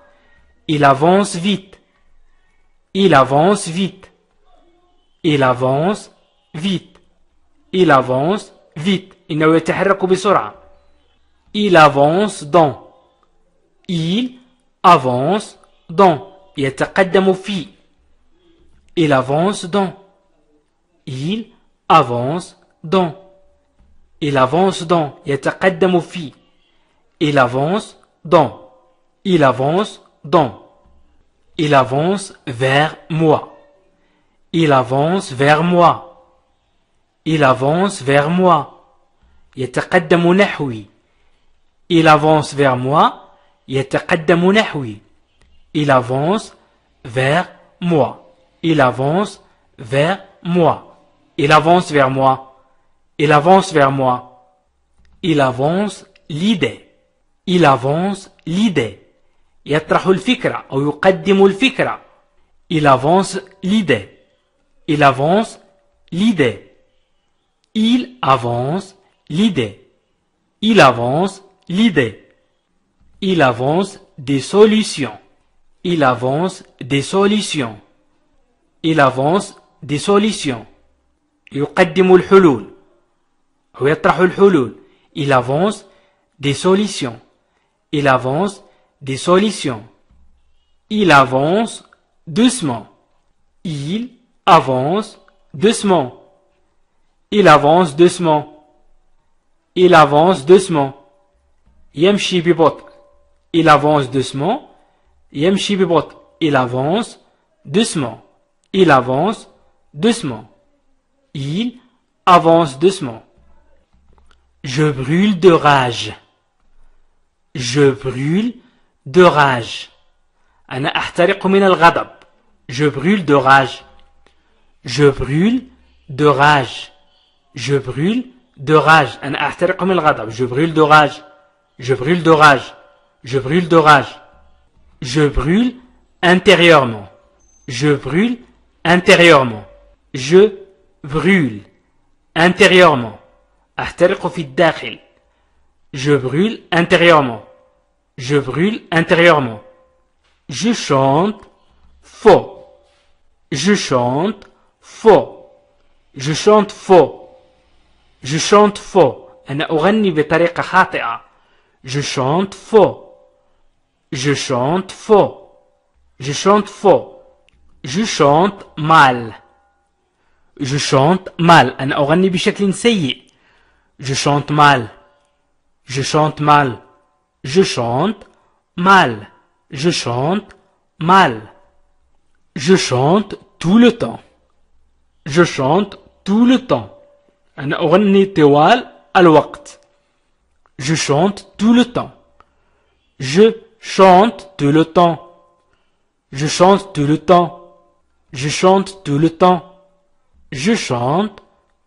Il avance vite. Il avance vite. Il avance vite. Il avance vite. إنه يتحرك بسرعة. Il avance dans. Il avance dans. يتقدم في. Il avance dans. Il avance dans. Il avance dans. يتقدم في. Il avance dans. Il avance dans. Il avance vers moi. Il avance vers moi. Il avance vers moi. يتقدم نحوي. Il avance vers moi. يتقدم نحوي. Il avance vers moi. Il avance vers moi. Il avance vers moi. Il avance vers moi. Il avance l'idée. Il avance l'idée. يطرح الفكرة أو يقدم الفكرة. Il avance l'idée. Il avance l'idée. Il avance l'idée. Il avance l'idée. Il avance des solutions. Il avance des solutions. il avance des solutions. يقدم الحلول. هو يطرح الحلول. Il avance des solutions. Il avance des solutions. Il avance doucement. Il avance doucement. Il avance doucement. Il avance doucement. يمشي ببطء. Il avance doucement. يمشي ببطء. Il avance doucement. Il avance doucement. Il avance doucement. Je brûle de rage. Je brûle de rage. أنا أحترق من الغضب. Je brûle de rage. Je brûle de rage. Je brûle de rage. أنا أحترق من الغضب. Je brûle de rage. Je brûle de rage. Je brûle de rage. Je brûle intérieurement. Je brûle intérieurement. Je brûle intérieurement. أحترق في الداخل. Je brûle intérieurement. Je brûle intérieurement. Je chante faux. Je chante faux. Je chante faux. Je chante faux. أنا أغني بطريقة خاطئة. Je chante faux. Je chante faux. Je chante faux. Je chante mal. Je chante mal. أنا أغني بشكل سيء. Je chante mal. Je chante mal. Je chante mal. Je chante mal. Je chante tout le temps. Je chante tout le temps. أنا أغني طوال الوقت. Je chante tout le temps. Je chante tout le temps. Je chante tout le temps. Je chante tout le temps. Je chante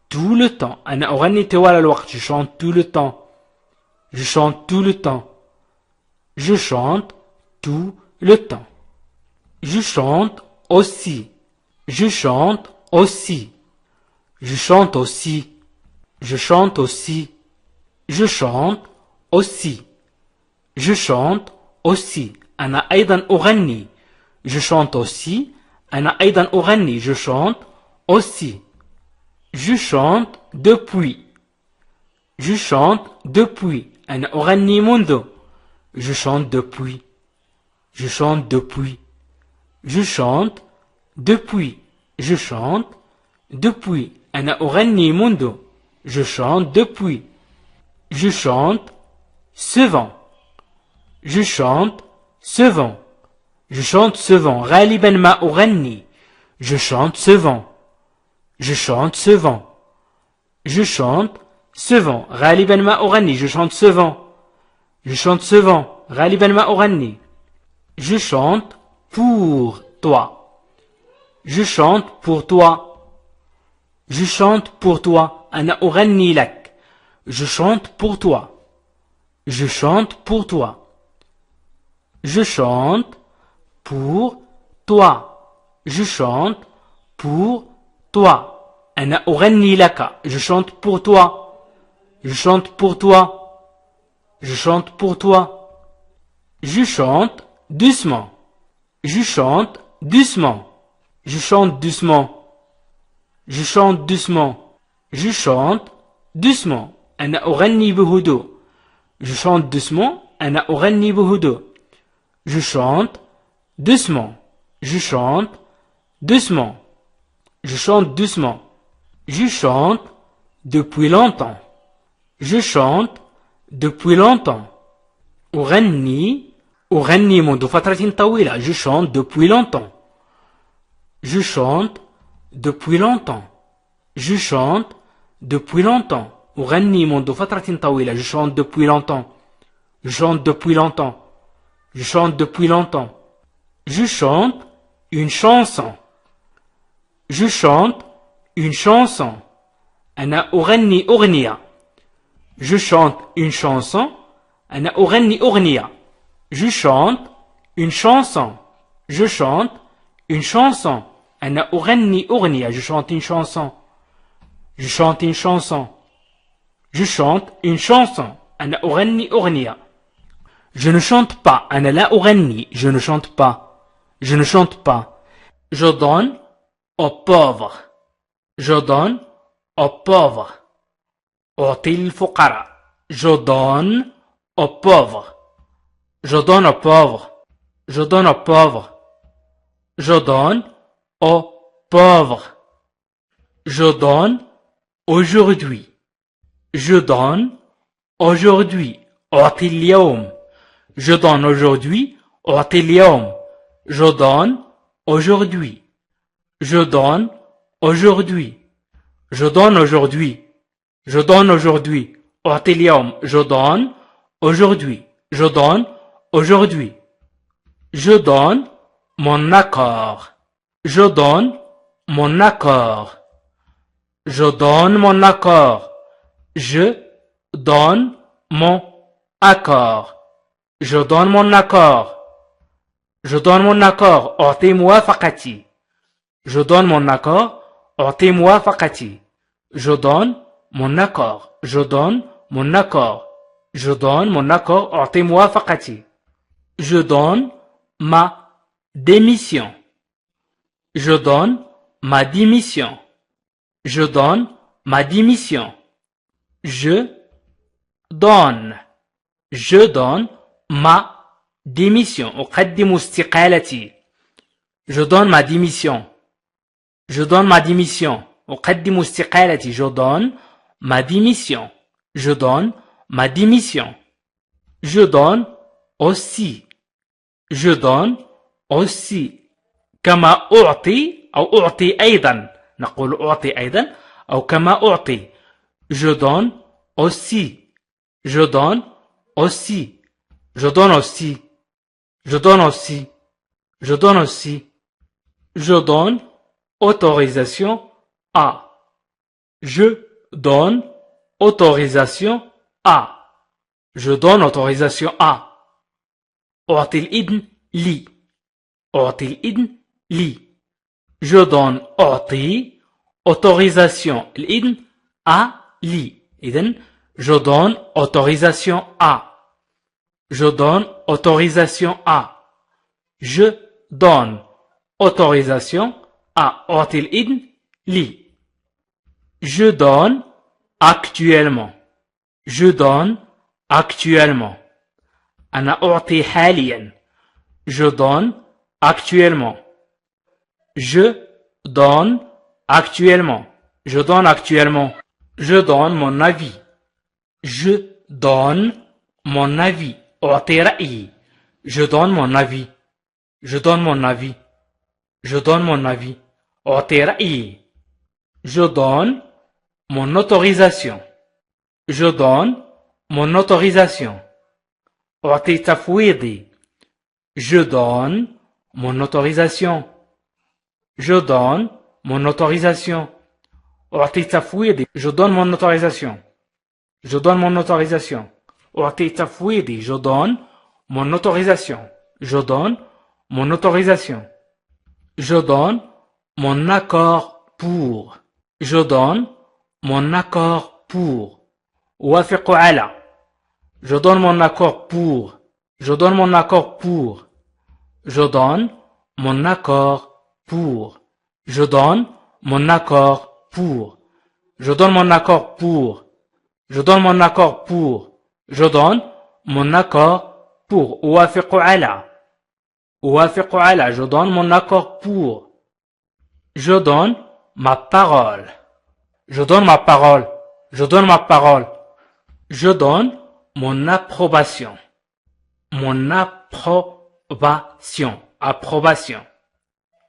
tout le temps. أنا أغني طوال الوقت. Je chante tout le temps. Je chante tout le temps. Je chante tout le temps. Je chante aussi. Je chante aussi. Je chante aussi. Je chante aussi. Je chante aussi. Je chante aussi. أنا أيضا أغني. Je chante aussi. أنا أيضا أغني. Je chante aussi. Je chante depuis. Je chante depuis. أنا أغني منذ. Je chante depuis. Je chante depuis. Je chante depuis. Je chante depuis. أنا أغني منذ. Je chante depuis. Je chante souvent. Je chante souvent. Je chante souvent. غالبا ما أغني. Je chante souvent. Je chante souvent. Je chante souvent. غالبا ما أغني. Je chante souvent. Je chante souvent. غالبا ما أغني. Je chante pour toi. Je chante pour toi. Je chante pour toi. أنا أغني لك. Je chante pour toi. Je chante pour toi. Je chante pour toi. Je chante pour toi. أنا أغني لك. Je chante pour toi. Je chante pour toi. Je chante pour toi. Je chante doucement. Je chante doucement. Je chante doucement. Je chante doucement. Je chante doucement. أنا أغني بهدوء. Je chante doucement. أنا أغني بهدوء. Je chante doucement. Je chante doucement. Je chante doucement. Je chante depuis longtemps. Je chante depuis longtemps. أغني منذ فترة طويلة. Je chante depuis longtemps. Je chante depuis longtemps. Je chante depuis longtemps. أغني منذ فترة طويلة. Je chante depuis longtemps. Je chante depuis longtemps. Je chante depuis longtemps. Je chante une chanson. Je chante une chanson. أنا أغني أغنية. Je chante une chanson. أنا أغني أغنية. Je chante une chanson. Je chante une chanson. أنا أغني أغنية. Je chante une chanson. Je chante une chanson. Je chante une chanson. أنا أغني أغنية. Je ne chante pas. أنا لا أغني. Je ne chante pas. Je ne chante pas. Je donne aux pauvres. Je donne aux pauvres. أعطي الفقراء. Je donne aux pauvres. Je donne aux pauvres. Je donne aux pauvres. Je donne aux pauvres. Je donne aujourd'hui. Je donne aujourd'hui. أعطي اليوم. Je donne aujourd'hui. أعطي اليوم. Je donne aujourd'hui. Je donne aujourd'hui. Je donne aujourd'hui. Je donne aujourd'hui. أعطي اليوم. Je donne aujourd'hui. Je donne aujourd'hui. Je donne mon accord. Je donne mon accord. Je donne mon accord. Je donne mon accord. Je donne mon accord. Je donne mon accord. أعطي موافقتي. Je donne mon accord. أعطي موافقتي. Je donne mon accord. Je donne mon accord. Je donne mon accord. أعطي موافقتي. Je donne ma démission. Je donne ma démission. Je donne ma démission. Je donne. Je donne ma démission. أقدم استقالتي. Je donne ma démission. Je donne ma démission. أقدم استقالتي. Je donne ma démission. Je donne ma démission. Je donne aussi. Je donne aussi. كما أعطي أو أعطي أيضا. نقول أعطي أيضا أو كما أعطي. Je donne aussi. Je donne aussi. Je donne aussi. Je donne aussi. Je donne aussi. Je donne autorisation à. Je donne autorisation à. Je donne autorisation à. أعطي الإذن لي. أعطي الإذن لي. Je donne أعطي autorisation الإذن à لي. إذن je donne autorisation à. Je donne autorisation à. Je donne autorisation à. أعطي الإذن لي. Je donne actuellement. Je donne actuellement. أنا أعطي حاليا. Je donne actuellement. Je donne actuellement. Je donne actuellement. Je donne mon avis. Je donne mon avis. أعطي رأيي. Je donne mon avis. Je donne mon avis. Je donne mon avis. أعطي رأيي. Je donne mon autorisation. Je donne mon autorisation. أعطي تفويضي. Je donne mon autorisation. Je donne mon autorisation. أعطي تفويضي. Je donne mon autorisation. Je donne mon autorisation. أعطي تفويضي. Je donne mon autorisation. Je donne mon autorisation. Je donne mon accord pour. Je donne mon accord pour. أوافق على. Je donne mon accord pour. Je donne mon accord pour. Je donne mon accord pour. Je donne mon accord pour. Je donne mon accord pour. Je donne mon accord pour. Je donne mon accord pour. أوافق على. أوافق على. Je donne mon accord pour. Je donne ma parole. Je donne ma parole. Je donne ma parole. Je donne mon approbation. Mon approbation. Approbation.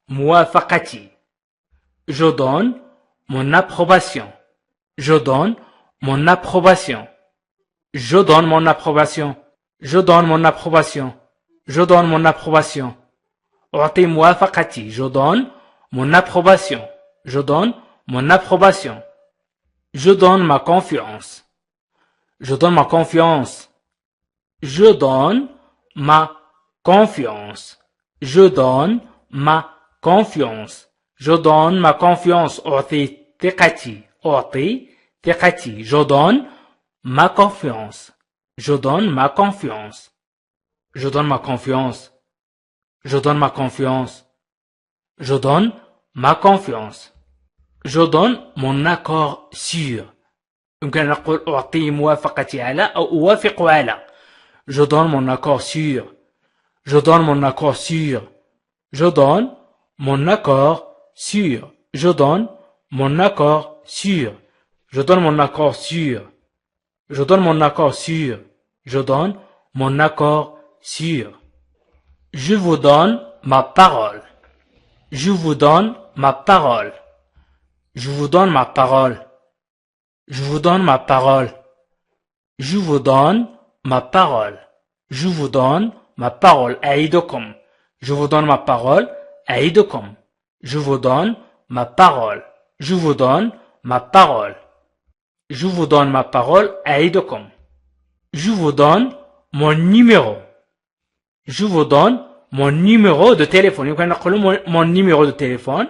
موافقتي. Je donne mon approbation. Je donne mon approbation. Je donne mon approbation. Je donne mon approbation. Je donne mon approbation. أعطي موافقتي. Je donne mon approbation. Je donne mon approbation. Je donne ma confiance. Je donne ma confiance. Je donne ma confiance. Je donne ma confiance. Je donne ma confiance. أعطي ثقتي. أعطي ثقتي. Je donne ma confiance. Je donne ma confiance. Je donne ma confiance. Je donne ma confiance. Je donne ma confiance. Je donne mon accord sûr. يمكن نقول أعطي موافقتي على أو أوافق على. Je donne mon accord sûr. Je donne mon accord sûr. Je donne mon accord sûr. Je donne mon accord sûr. Je donne mon accord sûr. Je donne mon accord sûr. Je donne mon accord sûr. Je vous donne ma parole. Je vous donne ma parole. Je vous donne ma parole. Je vous donne ma parole. Je vous donne ma parole. Je vous donne ma parole. أعيدكم. Je vous donne ma parole. أعيدكم. Je vous donne ma parole. Je vous donne ma parole. Je vous donne ma parole. أعيدكم. Je vous donne mon numéro. Je vous donne mon numéro de téléphone. يمكن نقول mon numéro de téléphone.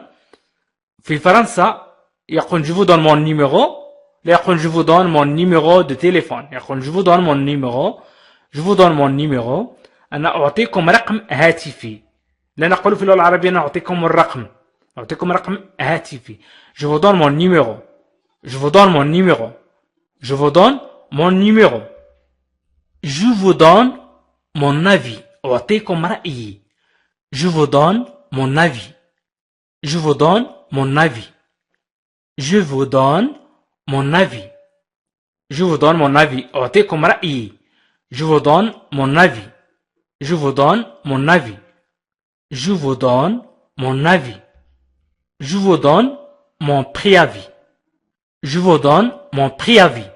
في فرنسا يقول je vous donne mon numéro. لا يقول je vous donne mon numéro de téléphone. يقول je vous donne mon numéro. Je vous donne mon numéro. أنا أعطيكم رقم هاتفي. لا نقول في اللغة العربية أنا أعطيكم الرقم. أعطيكم رقم هاتفي. Je vous donne mon numéro. Je vous donne mon numéro. Je vous donne mon numéro. Je vous donne mon avis. أعطيكم رأيي. Je vous donne mon avis. Je vous donne mon avis. Je vous donne mon avis. Je vous donne mon avis. أعطيكم رأيي. Je vous donne mon avis. Je vous donne mon avis. Je vous donne mon avis. Je vous donne mon préavis. Je vous donne mon préavis.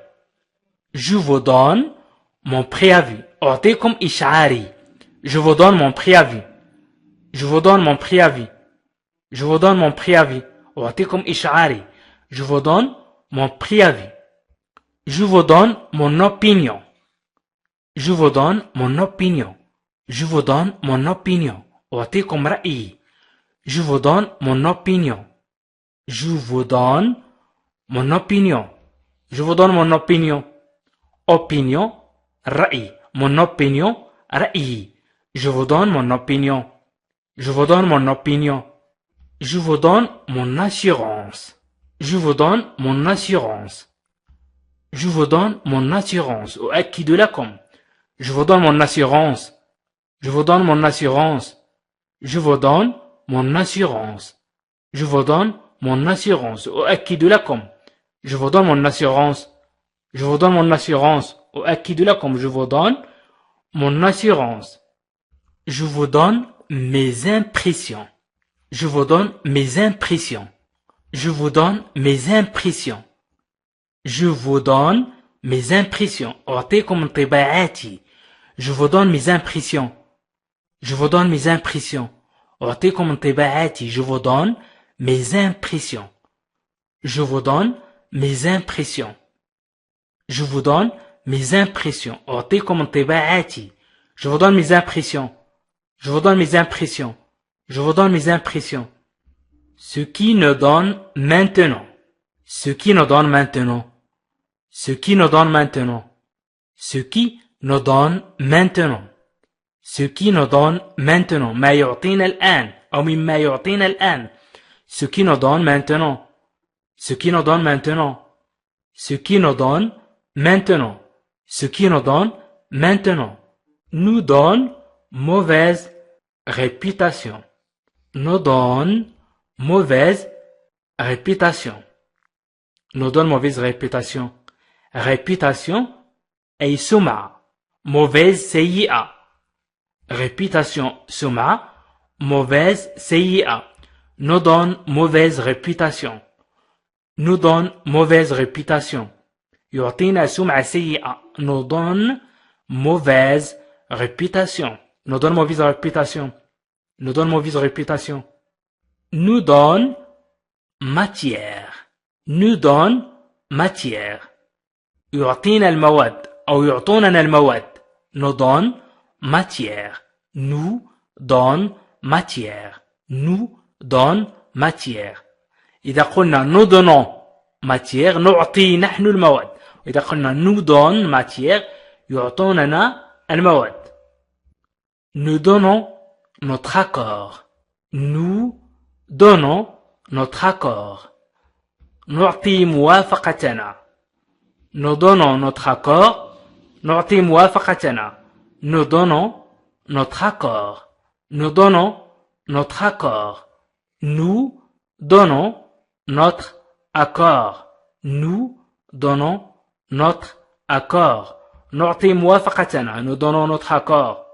Je vous donne mon préavis. أعطيكم إشعاري. Je vous donne mon préavis. Je vous donne mon préavis. Je vous donne mon préavis. أعطيكم إشعاري. Je vous donne mon préavis. Je vous donne mon opinion. Je vous donne mon opinion. Je vous donne mon opinion. أعطيكم رأيي. Je vous donne mon opinion. Je vous donne mon opinion. Je vous donne mon opinion. Opinion, رأي. Mon opinion, رأيي. Je vous donne mon opinion. Je vous donne mon opinion. Je vous donne mon assurance. Je vous donne mon assurance. Je vous donne mon assurance. أؤكد لكم. Je vous donne mon assurance. Je vous donne mon assurance. Je vous donne mon assurance. Je vous donne mon assurance. أؤكد لكم. Je vous donne mon assurance. Je vous donne mon assurance. أؤكد لكم. Je vous donne mon assurance. Je vous donne mes impressions. Je vous donne mes impressions. Je vous donne mes impressions. Je vous donne mes impressions. أعطيكم انطباعاتي. Je vous donne mes impressions. Je vous donne mes impressions. أعطيكم انطباعاتي. Je vous donne mes impressions. Je vous donne mes impressions. Je vous donne mes impressions. أعطيكم انطباعاتي. Je vous donne mes impressions. Je vous donne mes impressions. Je vous donne mes impressions. Ce qui nous donne maintenant. Ce qui nous donne maintenant. Ce qui nous donne maintenant. Ce qui nous donne maintenant. Ce qui nous donne maintenant. ما يعطينا الآن. أو مما يعطينا الآن. Ce qui nous donne maintenant. Ce qui nous donne maintenant. Ce qui nous donne maintenant. Ce qui nous donne maintenant. Nous donne mauvaise réputation. Nous donne mauvaise réputation. Nous donne mauvaise réputation. Réputation أي سمعة. Mauvaise سيئة. Réputation سمعة. Mauvaise سيئة. Nous donne mauvaise réputation. Nous donne mauvaise réputation. يعطينا سمعة سيئة. Nous donne mauvaise réputation. Nous donne mauvaise réputation. Nous donne mauvaise réputation. Nous donne matière. Nous donne matière. يعطينا المواد أو يعطوننا المواد. Nous donne matière. Nous donne matière. Nous donne matière. إذا قلنا nous donnons matière نعطي نحن المواد. إذا قلنا nous donne matière يعطوننا المواد. Nous donnons notre accord. Nous donnons notre accord. نعطي موافقتنا. Nous donnons notre accord. نعطي موافقتنا. Nous donnons notre accord. Nous donnons notre accord. Nous donnons notre accord. Nous donnons notre accord. نعطي موافقتنا. Nous donnons notre accord.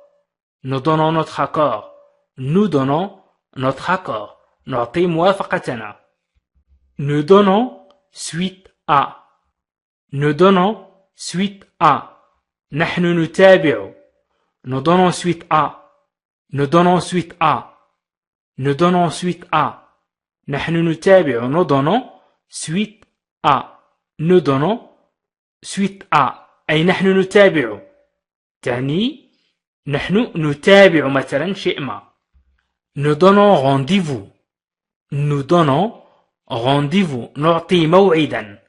Nous donnons notre accord. Nous donnons notre accord. نعطي موافقتنا. Nous donnons suite à. Nous donnons suite à. نحن نتابع. Nous donnons suite à. Nous donnons suite à. Nous donnons suite à. نحن نتابع. Nous donnons suite à. Nous donnons suite à. أي نحن نتابع. تعني نحن نتابع مثلا شيء ما. Nous donnons rendez-vous. Nous donnons rendez-vous. نعطي موعدا.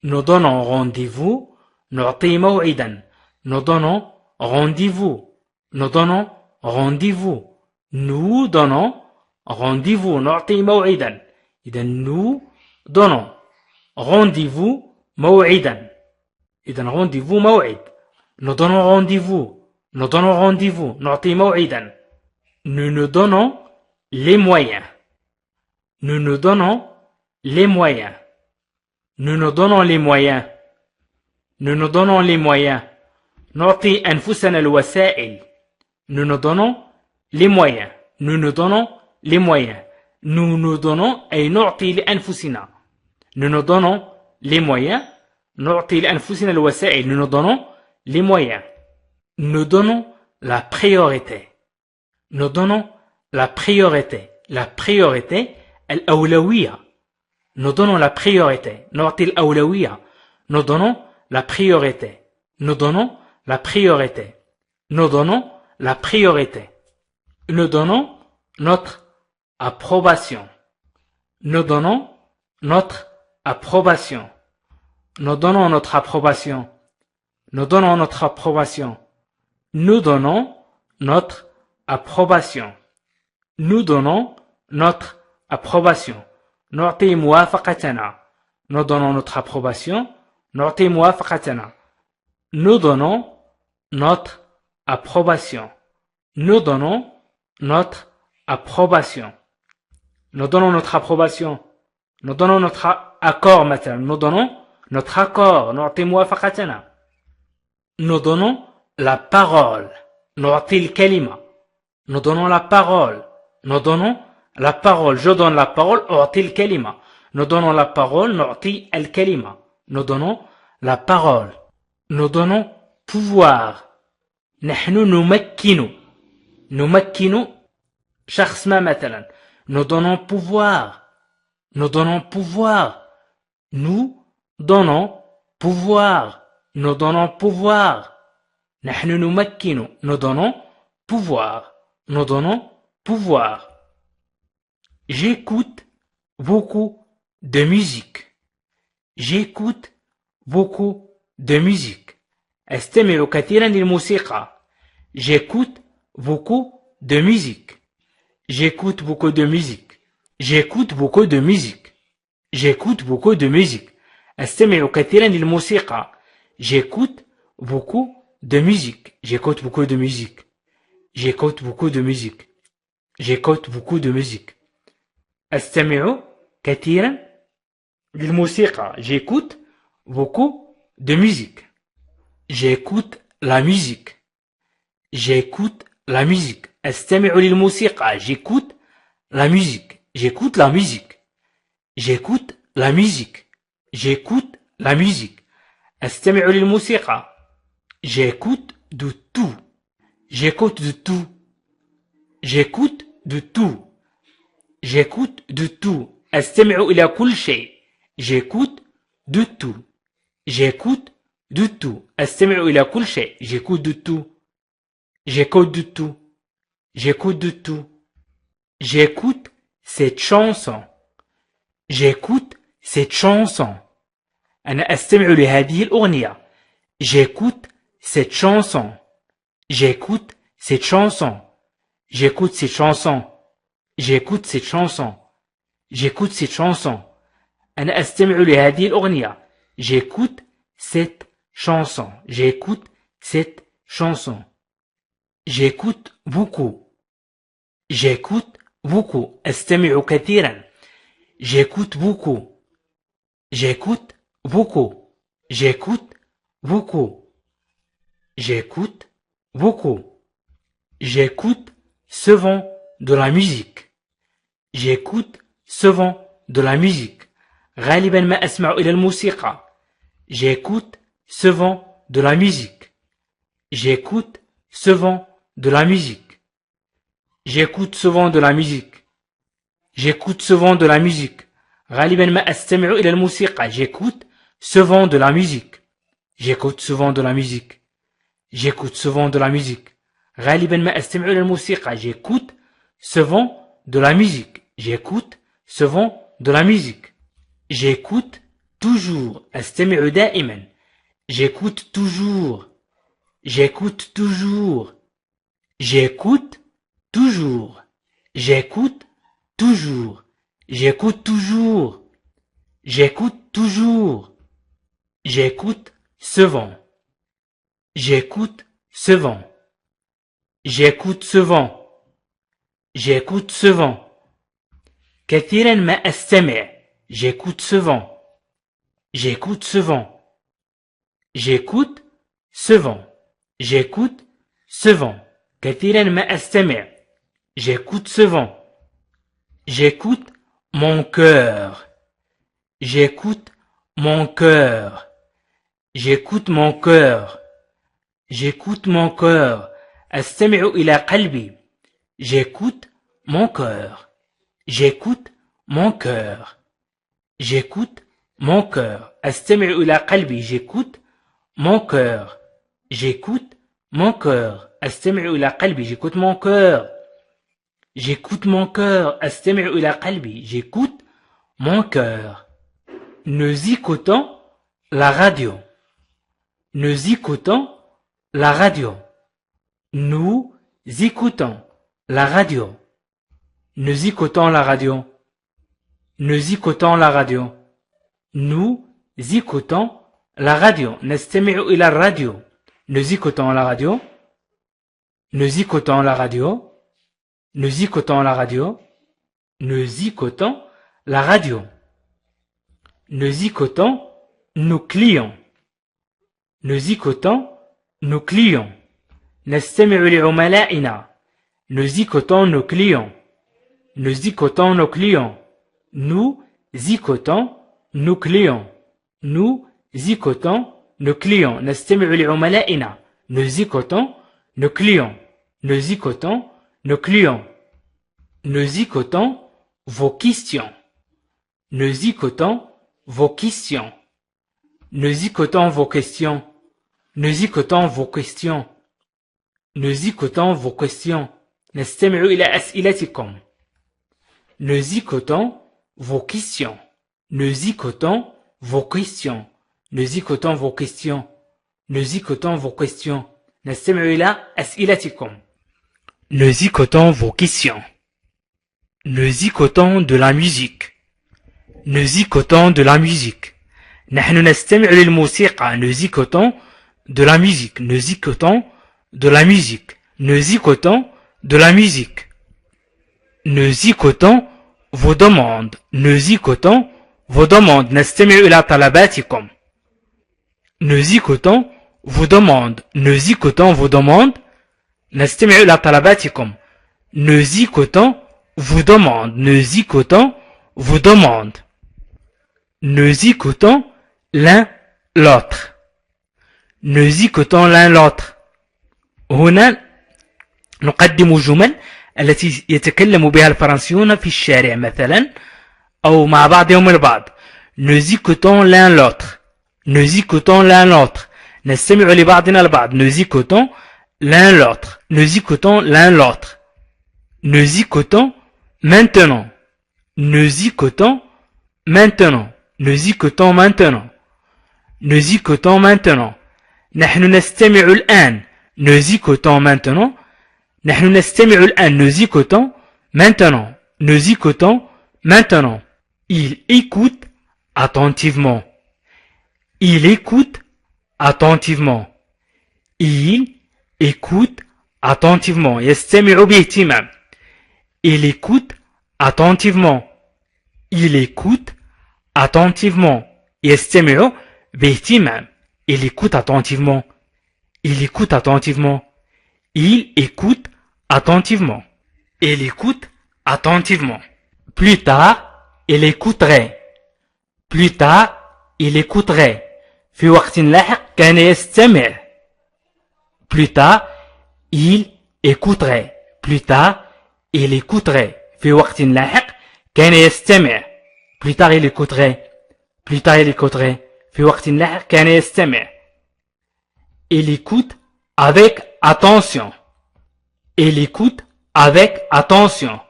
Nous donnons rendez-vous. نعطي موعدا. Nous donnons rendez-vous. Nous donnons rendez-vous. Nous donnons rendez-vous. نعطي موعدا. إذا nous donnons rendez-vous موعدا. إذا rendez-vous موعد. Nous donnons rendez-vous. Nous donnons rendez-vous. نعطي موعدا. Nous nous donnons les moyens. Nous nous donnons les moyens. Nous nous donnons les moyens. Nous nous donnons les moyens. نعطي أنفسنا الوسائل. Nous nous donnons les moyens. Nous nous donnons les moyens. Nous nous donnons أي نعطي لأنفسنا. Nous nous donnons les moyens. نعطي لأنفسنا الوسائل. Nous nous donnons les moyens. Nous donnons la priorité. Nous donnons la priorité. La priorité الأولوية. Nous donnons la priorité. نعطي الأولوية. Nous donnons la priorité. Nous donnons la priorité. Nous donnons la priorité. Nous donnons notre approbation. Nous donnons notre approbation. Nous donnons notre approbation. Nous donnons notre approbation. Nous donnons notre approbation. Nous donnons notre approbation. نعطي موافقتنا. Nous donnons notre approbation. نعطي موافقتنا. Nous donnons notre approbation. Nous donnons notre approbation. Nous donnons notre approbation. Nous donnons notre accord مثلا. Nous donnons notre accord. نعطي موافقتنا. Nous donnons la parole. نعطي الكلمة. Nous donnons la parole. Nous donnons la parole. Je donne la parole. أعطي الكلمة. Nous donnons la parole. نعطي الكلمة. Nous donnons la parole. Nous donnons pouvoir. نحن نمكن. نمكن شخص ما مثلا. Nous donnons pouvoir. Nous donnons pouvoir. Nous donnons pouvoir. Nous donnons pouvoir. نحن نمكن. Nous donnons pouvoir. Nous donnons pouvoir. J'écoute beaucoup de musique. J'écoute beaucoup de musique. أستمع كثيرا للموسيقى. J'écoute beaucoup de musique. J'écoute beaucoup de musique. J'écoute beaucoup de musique. J'écoute beaucoup de musique. أستمع كثيرا للموسيقى. J'écoute beaucoup de musique. J'écoute beaucoup de musique. J'écoute beaucoup de musique. J'écoute beaucoup de musique. أستمع كثيرا للموسيقى. J'écoute beaucoup de musique. J'écoute la musique. J'écoute la musique. أستمع للموسيقى. J'écoute la musique. J'écoute la musique. J'écoute la musique. J'écoute la musique. أستمع للموسيقى. J'écoute de tout. J'écoute de tout. J'écoute de tout. J'écoute de tout. أستمع إلى كل شيء. J'écoute de tout. J'écoute de tout. أستمع إلى كل شيء. J'écoute de tout. J'écoute de tout. J'écoute de tout. J'écoute cette chanson. J'écoute cette chanson. أنا أستمع لهذه الأغنية. J'écoute cette chanson. J'écoute cette chanson. J'écoute cette chanson. J'écoute cette chanson. j'écoute cette chanson. أنا أستمع لهذه الأغنية. J'écoute cette chanson. J'écoute cette chanson. J'écoute beaucoup. J'écoute beaucoup. أستمع كثيرا. J'écoute beaucoup. J'écoute beaucoup. J'écoute beaucoup. J'écoute beaucoup. J'écoute souvent de la musique. J'écoute souvent de la musique. غالبا ما أسمع إلى الموسيقى. J'écoute souvent de la musique. J'écoute souvent de la musique. J'écoute souvent de la musique. J'écoute souvent de la musique. غالبا ما أستمع إلى الموسيقى. J'écoute souvent de la musique. J'écoute souvent de la musique. J'écoute souvent de la musique. غالبا ما أستمع إلى الموسيقى. J'écoute souvent de la musique. J'écoute souvent de la musique. J'écoute toujours. أستمع دائما. J'écoute toujours. J'écoute toujours. J'écoute toujours. J'écoute toujours. J'écoute toujours. J'écoute toujours. J'écoute souvent. J'écoute souvent. J'écoute souvent. J'écoute souvent. كثيرا ما أستمع. J'écoute souvent. J'écoute souvent. J'écoute souvent. J'écoute souvent. كثيرا ما أستمع. J'écoute souvent. J'écoute mon cœur. J'écoute mon cœur. J'écoute mon cœur. J'écoute mon cœur. أستمع إلى قلبي. J'écoute mon cœur. J'écoute mon cœur. J'écoute mon cœur. أستمع إلى قلبي. J'écoute mon cœur. J'écoute mon cœur. أستمع إلى قلبي. J'écoute mon cœur. J'écoute mon cœur. أستمع إلى قلبي. J'écoute mon cœur. Nous écoutons la radio. Nous écoutons la radio. Nous écoutons la radio. Nous écoutons la radio. Nous écoutons la radio. Nous écoutons la radio. نستمع إلى الراديو. Nous écoutons la radio. Nous écoutons la radio. Nous écoutons la radio. Nous écoutons la radio. Nous écoutons nos clients. Nous écoutons nos clients. نستمع لعملائنا. Nous écoutons nos clients. Nous écoutons nos clients. Nous écoutons nos clients. Nous écoutons nos clients. نستمع لعملائنا. Nous écoutons nos clients. Nous écoutons nos clients. Nous écoutons vos questions. Nous écoutons vos questions. Nous écoutons vos questions. Nous écoutons vos questions. Nous écoutons vos questions. نستمع إلى أسئلتكم. Nous écoutons vos questions. Nous écoutons vos questions. Nous écoutons vos questions. Nous écoutons vos questions. نستمع إلى أسئلتكم. Nous écoutons vos questions. Nous écoutons de la musique. Nous écoutons de la musique. نحن نستمع للموسيقى. Nous écoutons de la musique. Nous écoutons de la musique. Nous écoutons de la musique. Nous écoutons vos demandes. Nous écoutons vos demandes. نستمع إلى طلباتكم. Nous écoutons vos demandes. Nous écoutons vos demandes. نستمع إلى طلباتكم. Nous écoutons vos demandes. Nous écoutons vos demandes. Nous écoutons l'un l'autre. Nous écoutons l'un l'autre. هنا نقدم جمل التي يتكلم بها الفرنسيون في الشارع مثلا أو مع بعضهم البعض. Nous écoutons l'un l'autre. Nous écoutons l'un l'autre. نستمع لبعضنا البعض. Nous écoutons l'un l'autre. Nous écoutons l'un l'autre. Nous écoutons maintenant. Nous écoutons maintenant. Nous écoutons maintenant. Nous écoutons maintenant. نحن نستمع الآن. Nous écoutons maintenant. نحن نستمع الآن. Nous écoutons maintenant. Nous écoutons Maintenant, il écoute attentivement. Il écoute attentivement. Il écoute attentivement. يستمع باهتمام. Il écoute attentivement. Il écoute attentivement. يستمع باهتمام. Il écoute attentivement. Il écoute attentivement. Il écoute attentivement. Il écoute attentivement. Plus tard, il écouterait. Plus tard, il écouterait. في وقت لاحق كان يستمع. Plus tard, il écouterait. Plus tard, il écouterait. في وقت لاحق كان يستمع. Plus tard, il écouterait. Plus tard, il écouterait. في وقت لاحق كان يستمع. Il écoute avec attention. Il écoute avec attention.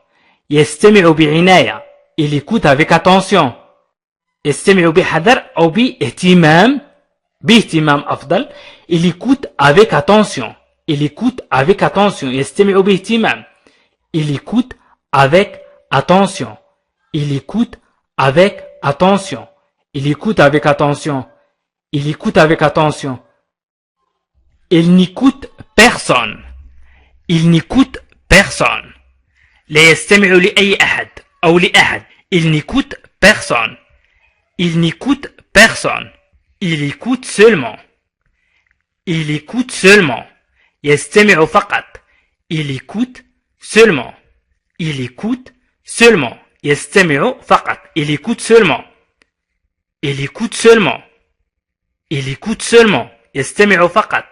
يستمع بعناية. Il écoute avec attention. يستمع بحذر أو باهتمام. باهتمام أفضل. Il écoute avec attention. Il écoute avec attention. يستمع باهتمام. Il écoute avec attention. Il écoute avec attention. Il écoute avec attention. Il écoute avec attention. Il n'écoute personne. Il n'écoute personne. لا يستمع لأي أحد أو لأحد. Il n'écoute personne. Il n'écoute personne. Il écoute seulement. Il écoute seulement. يستمع فقط. Il écoute seulement. Il écoute seulement. يستمع فقط. Il écoute seulement. Il écoute seulement. Il écoute seulement. يستمع فقط.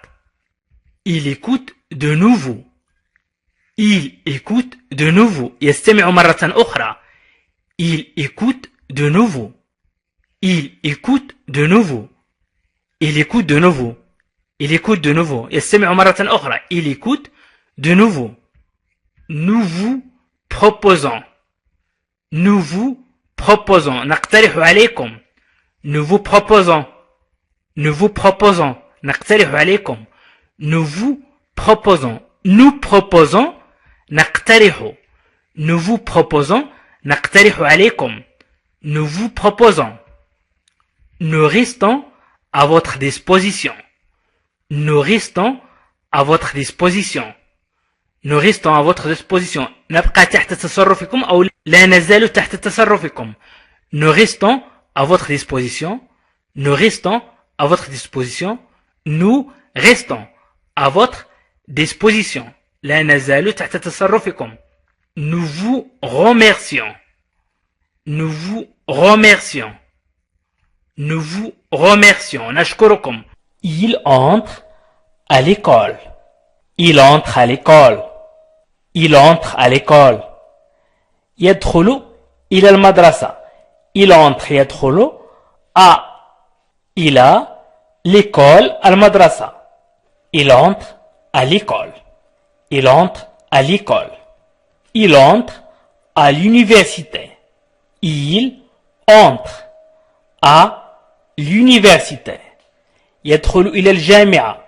Il écoute de nouveau. Il écoute de nouveau. يستمع مرة أخرى. Il écoute de nouveau. Il écoute de nouveau. Il écoute de nouveau. Il écoute de nouveau. يستمع مرة أخرى. Il écoute de nouveau. Nous vous proposons. Nous vous proposons. نقترح عليكم. Nous vous proposons. Nous vous proposons. نقترح عليكم. Nous vous proposons. Nous proposons. نقترح. Nous vous proposons. نقترح عليكم. Nous vous proposons. Nous restons à votre disposition. Nous restons à votre disposition. Nous restons à votre disposition. نبقى تحت تصرفكم أو لا نزال تحت تصرفكم. Nous restons à votre disposition. Nous restons à votre disposition. Nous restons à votre disposition. لا نزال تحت تصرفكم. Nous vous remercions. Nous vous remercions. Nous vous remercions. نشكركم. Il entre à l'école. Il entre à l'école. Il entre à l'école. يدخل إلى المدرسة. Il entre يدخل إلى l'école المدرسة. Il entre à l'école. Il entre à l'école. Il entre à l'université. Il entre à l'université. يدخل إلى الجامعة.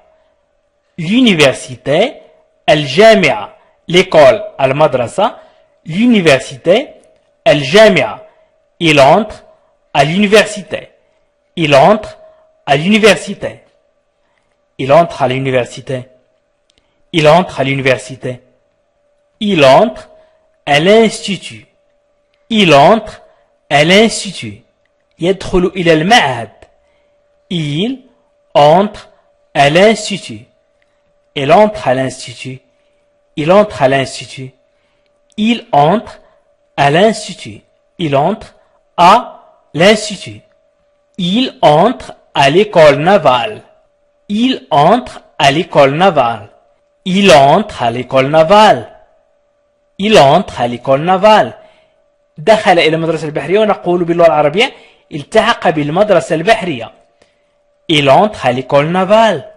L'université, الجامعة. L'école, المدرسة. L'université, الجامعة. Il entre à l'université. Il entre à l'université. Il entre à l'université. Il entre à l'université. Il entre à l'institut. Il entre à l'institut. يدخل إلى المعهد. Il entre à l'institut. Il entre à l'institut. Il entre à l'institut. Il entre à l'institut. Il entre à l'institut. Il entre à l'école navale. Il entre à l'école navale. Il entre à l'école navale. Il entre à l'école navale. دخل إلى المدرسة البحرية ونقول باللغة العربية التحق بالمدرسة البحرية. Il entre à l'école navale.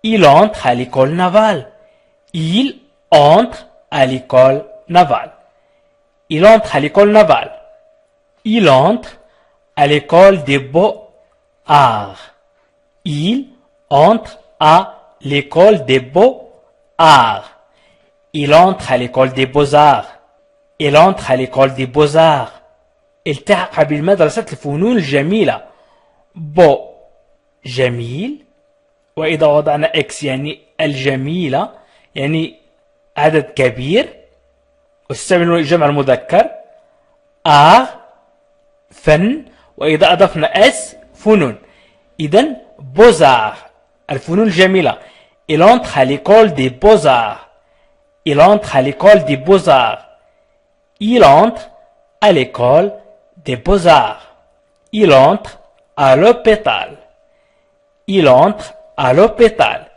Il entre à l'école navale. Il entre à l'école navale. Il entre à l'école navale. Il entre à l'école des beaux-arts. Il entre à l'école des beaux-arts. Il entre à l'école des beaux-arts. Il entre à l'école des beaux-arts. التحق بالمدرسة الفنون الجميلة. بو جميل، وإذا وضعنا إكس يعني الجميلة يعني عدد كبير واستعملوا جمع المذكر. فن، وإذا أضفنا اس فنون. إذن بوزار الفنون الجميلة. Il entre à l'école des beaux-arts. Il entre à l'école des beaux-arts. Il entre à l'école des beaux-arts. Il entre à l'hôpital. Il entre à l'hôpital.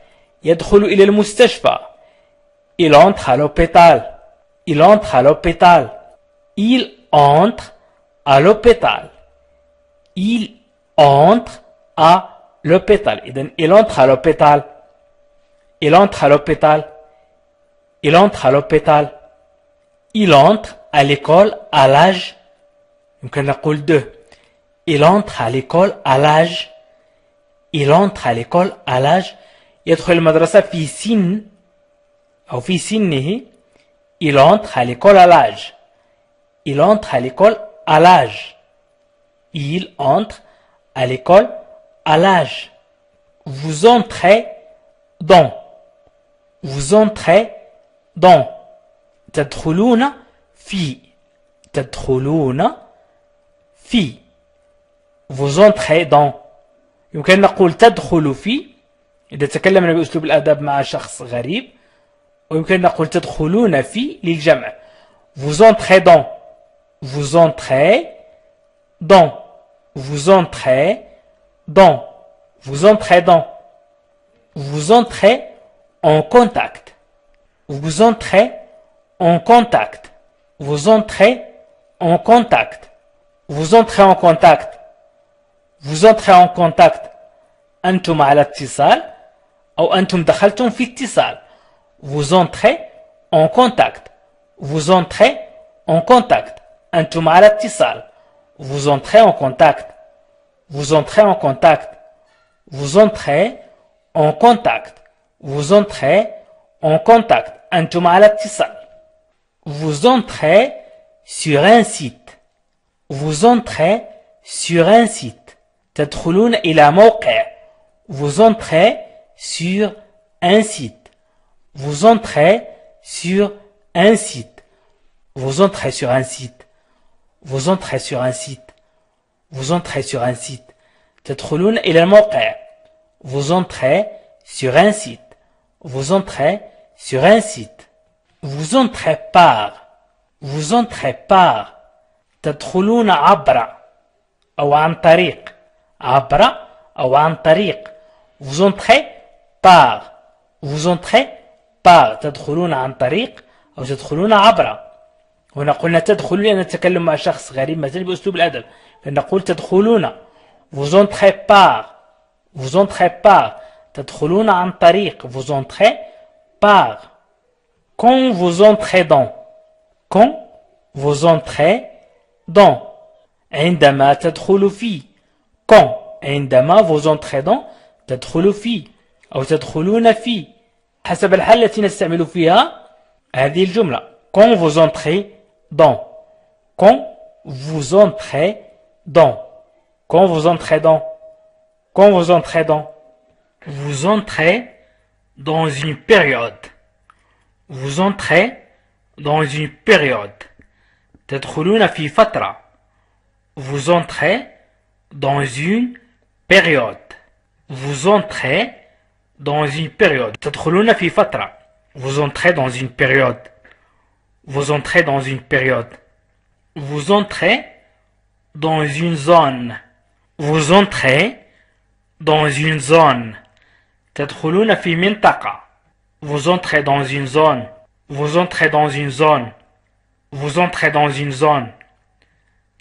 يدخل إلى المستشفى. Il entre à l'hôpital. Il entre à l'hôpital. Il entre à l'hôpital. Il entre à l'hôpital. إذن il entre à l'hôpital. Il entre à l'hôpital. Il entre à l'hôpital. Il entre à l'école à l'âge. يمكن نقول 2. Il entre à l'école à l'âge. Il entre à l'école à l'âge. يدخل المدرسة في سن أو في سنه. Il entre à l'école à l'âge. Il entre à l'école à l'âge. Il entre à l'école à l'âge. Vous entrez dans. Vous entrez dans. تدخلون في. تدخلون في. Vous entrez dans. يمكن نقول تدخل في إذا تكلمنا بأسلوب الأدب مع شخص غريب، ويمكن نقول تدخلون في للجمع. Vous entrez dans. Vous entrez dans. Vous entrez dans. Vous entrez dans. Vous entrez en contact. Vous entrez en contact. Vous entrez en contact. Vous entrez en contact. Vous entrez en contact. أنتم على اتصال أو أنتم دخلتم في اتصال. Vous entrez en contact. Vous entrez en contact. أنتم على اتصال. Vous entrez en contact. Vous entrez en contact. Vous entrez en contact. Vous entrez en contact. أنتم على اتصال. Vous entrez sur un site. Vous entrez sur un site. تدخلون إلى موقع. Vous entrez sur un site. Vous entrez sur un site. Vous entrez sur un site. Vous entrez sur un site. Vous entrez sur un site. تدخلون إلى الموقع. Vous entrez sur un site. Vous entrez sur un site. Vous entrez par. Vous entrez par. تدخلون عبر أو عن طريق. عبر أو عن طريق. Vous entrez par. Vous entrez par. تدخلون عن طريق أو تدخلون عبر. هنا قلنا تدخلون لأن نتكلم مع شخص غريب مثلا بأسلوب الأدب، فنقول تدخلون. Vous entrez par. Vous entrez par. تدخلون عن طريق. Vous entrez par. Quand vous entrez dans. Quand vous entrez dans. عندما تدخل في. Quand عندما vous entrez dans تدخل في أو تدخلون في حسب الحالة التي نستعمل فيها هذه الجملة. Quand vous entrez dans. Quand vous entrez dans. Quand vous entrez dans. Quand vous entrez dans. Vous entrez dans une période. Vous entrez dans une période. تدخلون في فترة. Vous entrez dans une période. Vous entrez dans une période. تدخلون في فترة. Vous entrez dans une période. Vous entrez dans une période. Vous entrez dans une zone. Vous entrez dans une zone. تدخلون في منطقة. Vous entrez dans une zone. Vous entrez dans une zone. Vous entrez dans une zone.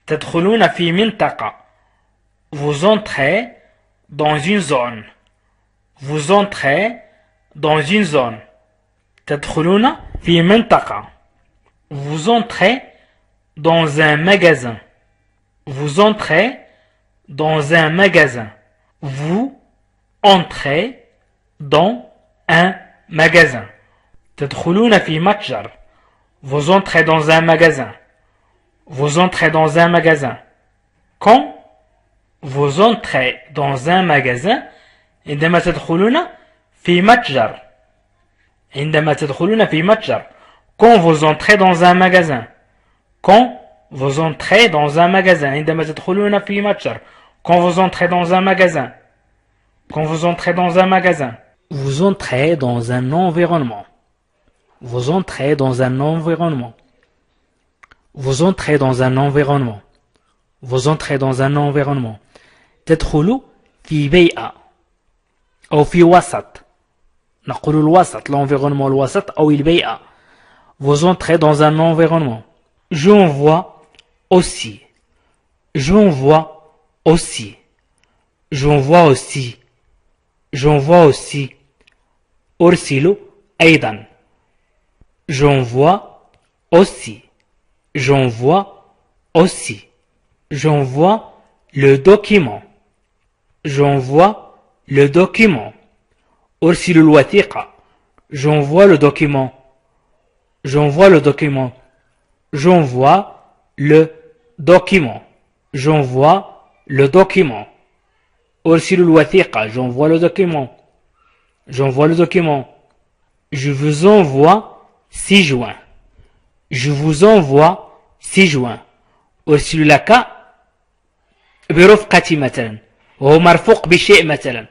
تدخلون في منطقة. Vous entrez dans une zone. Vous entrez dans une zone. تدخلون في منطقة. Vous entrez dans un magasin. Vous entrez dans un magasin. Vous entrez dans un magasin. تدخلون في متجر. Vous entrez dans un magasin. vous entrez dans un magasin. Quand vous entrez dans un magasin, عندما تدخلون في متجر. عندما تدخلون في متجر. Quand vous entrez dans un magasin. Quand vous entrez dans un magasin. عندما تدخلون في متجر. Quand vous entrez dans un magasin. Quand vous entrez dans un magasin. Vous entrez dans un environnement. Vous entrez dans un environnement. Vous entrez dans un environnement. Vous entrez dans un environnement. تدخلوا في بيئة أو في وسط. نقول الوسط, l'environnement الوسط أو البيئة. Vous entrez dans un environnement. J'en vois aussi. J'en vois aussi. J'en vois aussi. J'en vois aussi. أرسل أيضا. J'en vois aussi. J'en vois aussi. J'envoie le document. J'envoie le document. أرسل الوثيقة. J'envoie le document. J'envoie le document. J'envoie le document. J'envoie le document. أرسل الوثيقة. J'envoie le document. J'envoie le document. Je vous envoie 6 juin. Je vous envoie 6 juin. أرسل لك برفقة مثلا وهو مرفوق بشيء مثلا.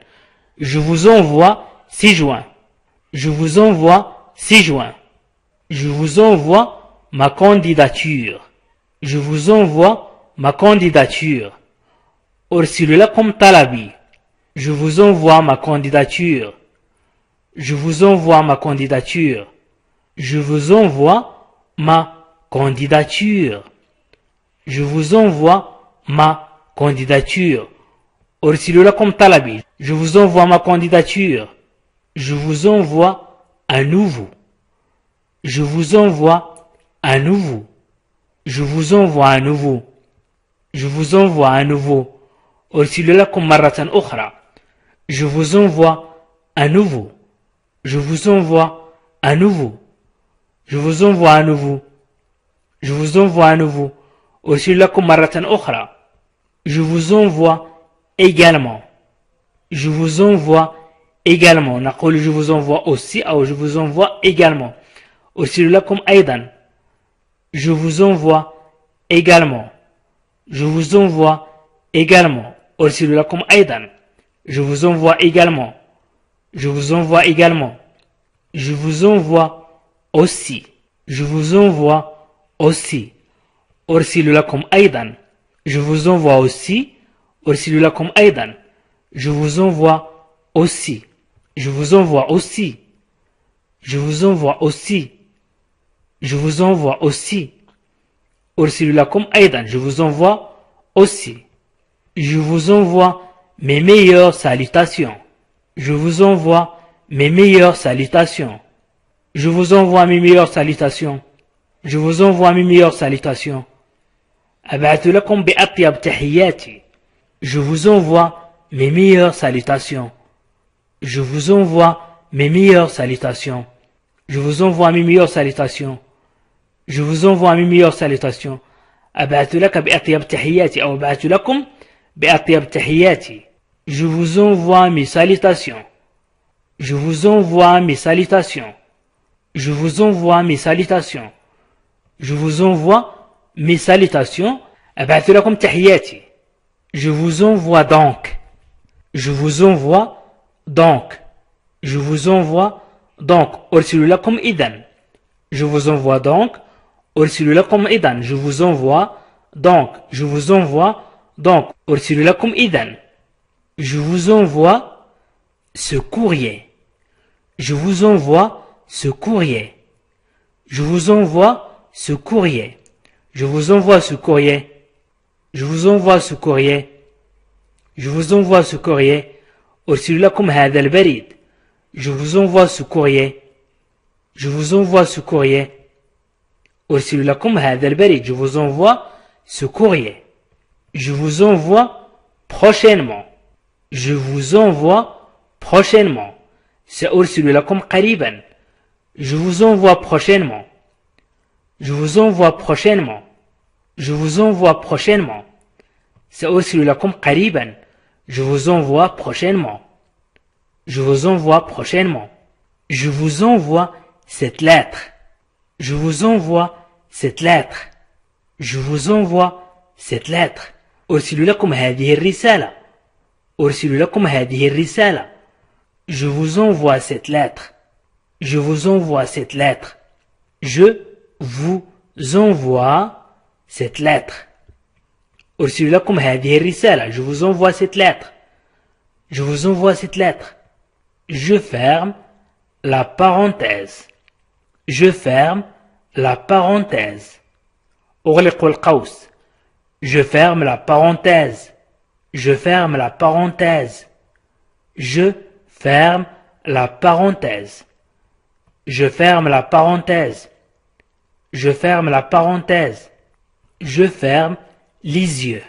Je vous envoie 6 juin. Je vous envoie 6 juin. Je vous envoie ma candidature. Je vous envoie ma candidature. أرسل لكم طلبي. Je vous envoie ma candidature. Je vous envoie ma candidature. Je vous envoie ma candidature. Je vous envoie ma candidature. أرسل لكم طلبي. Je vous envoie ma candidature. Je vous envoie à nouveau. Je vous envoie à nouveau. Je vous envoie à nouveau. Je vous envoie à nouveau. أرسل لكم مرة أخرى. Je vous envoie à nouveau. Je vous envoie à nouveau. Je vous envoie à nouveau. Je vous envoie à nouveau. أرسل لكم مرة أخرى. Je vous envoie également. Je vous envoie également. نقول je vous envoie aussi أو je vous envoie également. أرسل لكم أيضا. Je vous envoie également. Je vous envoie également. أرسل لكم أيضا. Je vous envoie également. Je vous envoie également. Je vous envoie aussi. Je vous envoie aussi. أرسل لكم أيضا. Je vous envoie aussi. أرسل لكم أيضا. Je vous envoie aussi. Je vous envoie aussi. Je vous envoie aussi. Je vous envoie aussi. أرسل لكم أيضا. Je vous envoie aussi. Je vous envoie mes meilleures salutations. Je vous envoie mes meilleures salutations. Je vous envoie mes meilleures salutations. Je vous envoie mes meilleures salutations. أبعث لكم بأطيب تحياتي. Je vous envoie mes meilleures salutations. Je vous envoie mes meilleures salutations. Je vous envoie mes meilleures salutations. Je vous envoie mes meilleures salutations. أبعث لك بأطيب تحياتي أو أبعث لكم بأطيب تحياتي. Je vous envoie mes salutations. Je vous envoie mes salutations. Je vous envoie mes salutations. Je vous envoie mes salutations. أبعث لكم تحياتي. Je vous envoie donc. Je vous envoie donc. Je vous envoie donc. أرسل لكم إذن. Je vous envoie donc. أرسل لكم إذن. Je vous envoie donc. Je vous envoie donc. أرسل لكم إذن. Je vous envoie ce courrier. Je vous envoie ce courrier. Je vous envoie ce courrier. Je vous envoie ce courrier. Je vous envoie ce courrier. Je vous envoie ce courrier. أرسل لكم هذا البريد. Je vous envoie ce courrier. Je vous envoie ce courrier. أرسل لكم هذا البريد. Je vous envoie ce courrier. Je vous envoie prochainement. Je vous envoie prochainement. سأرسل لكم قريبا. Je vous envoie prochainement. Je vous envoie prochainement. Je vous envoie prochainement. سأرسل لكم قريبا. Je vous envoie prochainement. Je vous envoie prochainement. Je vous envoie cette lettre. Je vous envoie cette lettre. Je vous envoie cette lettre. أرسل لكم هذه الرسالة. أرسل لكم هذه الرسالة. Je vous envoie cette lettre. Je vous envoie cette lettre. Je vous envoie cette lettre. أرسل لكم هذه الرسالة. Je vous envoie cette lettre. Je vous envoie cette lettre. Je ferme la parenthèse. Je ferme la parenthèse. أغلق القوس. Je ferme la parenthèse. Je ferme la parenthèse. Je ferme la parenthèse. Je ferme la parenthèse. Je ferme la parenthèse. Je ferme les yeux.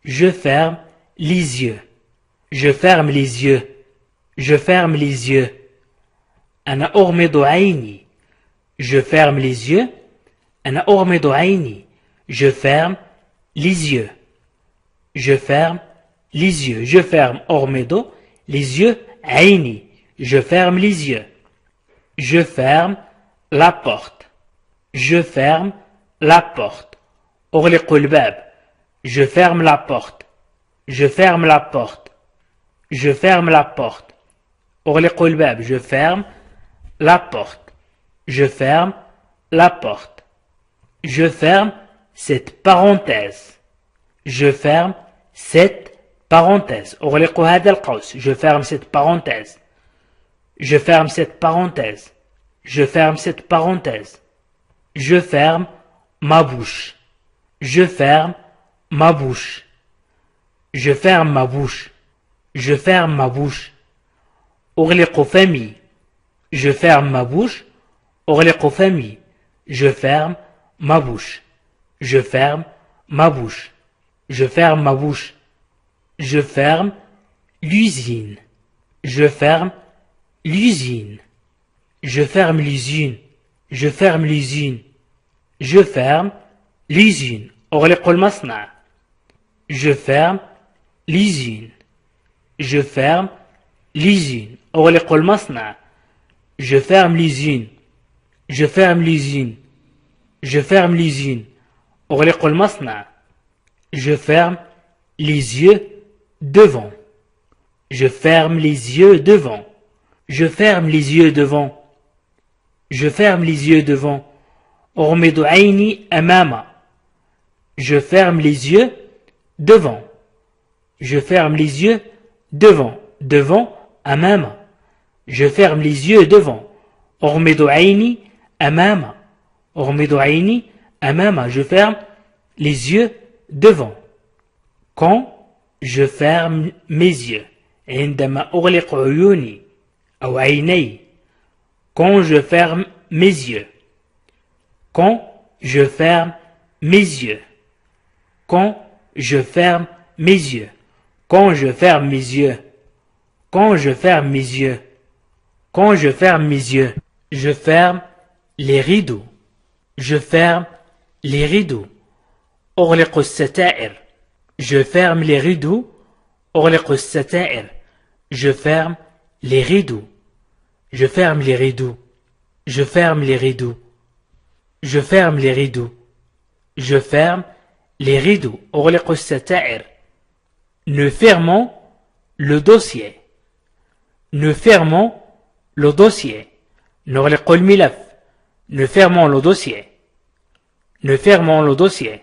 Je ferme les yeux. Je ferme les yeux. Je ferme les yeux. أنا أغمض عيني. Je ferme les yeux. أنا أغمض عيني. Je ferme les yeux. Je ferme les yeux. Je ferme أغمض les yeux. عيني. Je ferme les yeux. Je ferme la porte. Je ferme la porte. أغلق الباب. Je ferme la porte. Je ferme la porte. Je ferme la porte. أغلق الباب. Je ferme la porte. Je ferme la porte. Je ferme cette parenthèse. Je ferme cette parenthèse. أغلق هذا القوس. Je ferme cette parenthèse. Je ferme cette parenthèse. Je ferme cette parenthèse. Je ferme ma bouche. Je ferme ma bouche. Je ferme ma bouche. Je ferme ma bouche. أغلق فمي. Je ferme ma bouche. أغلق فمي. Je ferme ma bouche. Je ferme ma bouche. Je ferme ma bouche. Je ferme l'usine. Je ferme l'usine. Je ferme l'usine. Je ferme l'usine. Je ferme l'usine. أغلق المصنع. Je ferme l'usine. Je ferme l'usine. أغلق المصنع. Je ferme l'usine. Je ferme l'usine. Je ferme l'usine. أغلق المصنع. Je ferme les yeux devant. Je ferme les yeux devant. Je ferme les yeux devant. Je ferme les yeux devant. أغمض عيني أمام. Je ferme les yeux devant. Je ferme les yeux devant. Devant أمام. Je ferme les yeux devant. أغمض عيني أمام. أغمض عيني أمام. Je ferme les yeux devant. Quand je ferme mes yeux. عندما أغلق عيوني أو عيني. Quand je ferme mes yeux. Quand je ferme mes yeux. Quand je ferme mes yeux. Quand je ferme mes yeux. Quand je ferme mes yeux. Quand je ferme mes yeux. Je ferme les rideaux. Je ferme les rideaux. أغلق الستائر. Je ferme les rideaux. أغلق الستائر. Je ferme les rideaux. Je ferme les rideaux. Je ferme les rideaux. Je ferme les rideaux. Je ferme les rideaux. أغلق الستائر. Ne fermons le dossier. Ne fermons le dossier. نغلق الملف. Ne fermons le dossier. Ne fermons le dossier.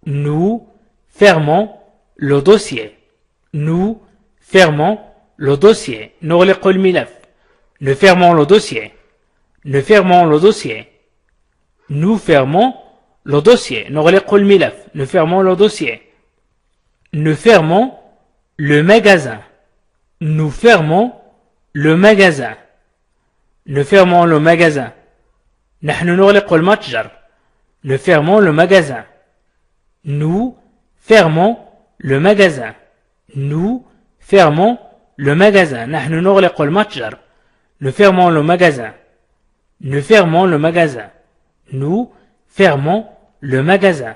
Nous fermons le dossier. Nous fermons le dossier. نغلق الملف. Ne fermons le dossier. Ne fermons le dossier. Nous fermons le dossier. نغلق الملف. Ne fermons le dossier. Nous fermons le magasin. Nous fermons le magasin. Nous fermons le magasin. نحن نغلق المتجر. Nous fermons le magasin. Nous fermons le magasin. Nous fermons le magasin. نحن نغلق المتجر. Nous fermons le magasin. Nous fermons le magasin. Nous fermons le magasin.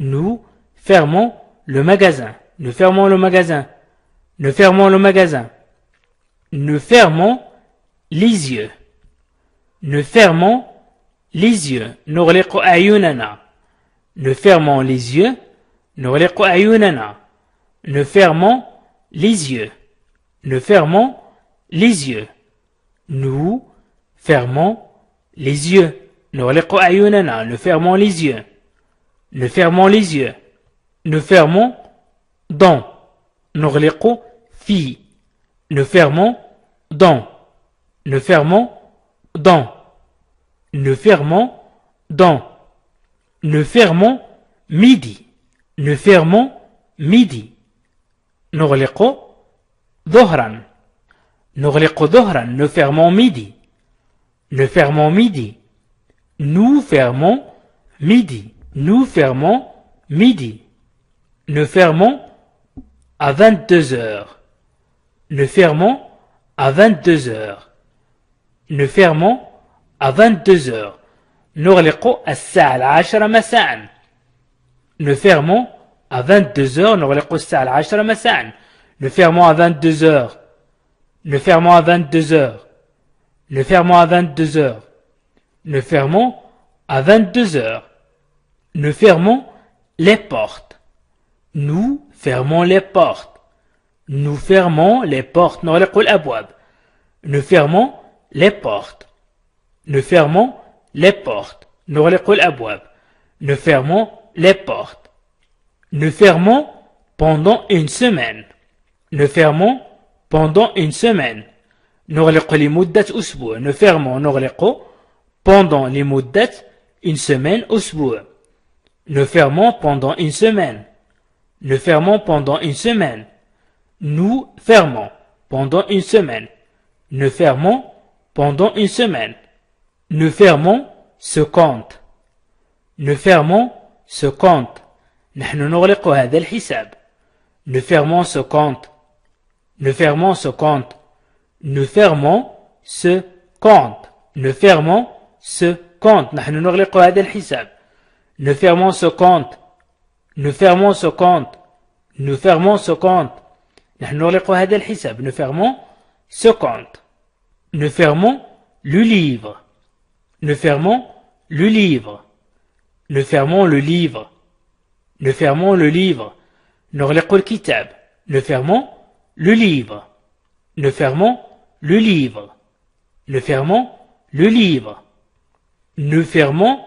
Nous fermons le magasin. Nous fermons le magasin. Nous fermons le magasin. Nous fermons les yeux. Nous fermons les yeux. نغلق أعيننا. Nous fermons les yeux. نغلق أعيننا. Nous fermons les yeux. Nous fermons les yeux. Nous fermons les yeux. نغلق أعيننا. Nous fermons les yeux. Nous fermons les yeux. Nous fermons dans. نغلق في. Nous fermons dans. Nous fermons dans. Nous fermons dans. Nous fermons midi. Nous fermons midi. نغلق ظهرا. نغلق ظهرا. Nous fermons midi. Nous fermons midi. Nous fermons midi. Nous fermons midi. Nous fermons à 22 heures. Nous fermons à 22 heures. Nous fermons à 22 heures. نغلق الساعة 10 مساء. Nous fermons à 22 heures. نغلق الساعة 10 مساء. Nous fermons à 22 heures. Nous fermons à 22 heures. Nous fermons à 22 heures. Nous fermons à 22 heures. Nous fermons les portes. Nous fermons les portes. Nous fermons les portes. نغلق الأبواب. Nous fermons les portes. Nous fermons les portes. نغلق الأبواب. Nous fermons les portes. Nous fermons pendant une semaine. Nous fermons pendant une semaine. نغلق لمدة أسبوع. Nous fermons نغلق pendant لمدة une semaine أسبوع. Nous fermons pendant une semaine. Nous fermons pendant une semaine. Nous fermons pendant une semaine. Nous fermons pendant une semaine. Nous fermons ce compte. Nous fermons ce compte. نحن نغلق هذا الحساب. Nous fermons ce compte. Nous fermons ce compte. Nous fermons ce compte. Nous fermons ce compte. نحن نغلق هذا الحساب. Nous fermons ce compte. Nous fermons ce compte. Nous fermons ce compte. نحن نغلق هذا الحساب. Nous fermons ce compte. Nous fermons le livre. Nous fermons le livre. Nous fermons le livre. Nous fermons le livre. نغلق الكتاب. Nous fermons le livre. Nous fermons le livre. Nous fermons le livre. Nous fermons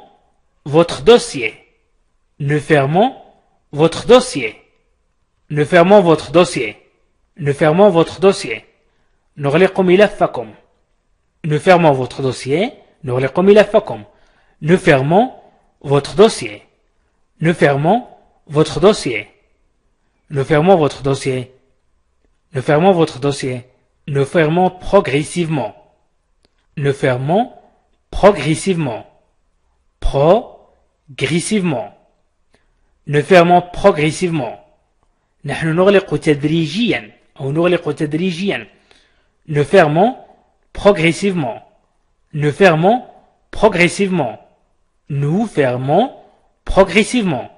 votre dossier. Nous fermons votre dossier. Nous fermons votre dossier. Nous fermons votre dossier. نغلق ملفكم. Nous fermons votre dossier. نغلق ملفكم. Nous fermons votre dossier. Nous fermons votre dossier. Nous fermons votre dossier. Nous fermons votre dossier. Nous fermons progressivement. Nous fermons progressivement. Progressivement. Nous fermons progressivement. نحن نغلق تدريجيا أو نغلق تدريجيا. Nous fermons progressivement. Nous fermons progressivement. Nous fermons progressivement.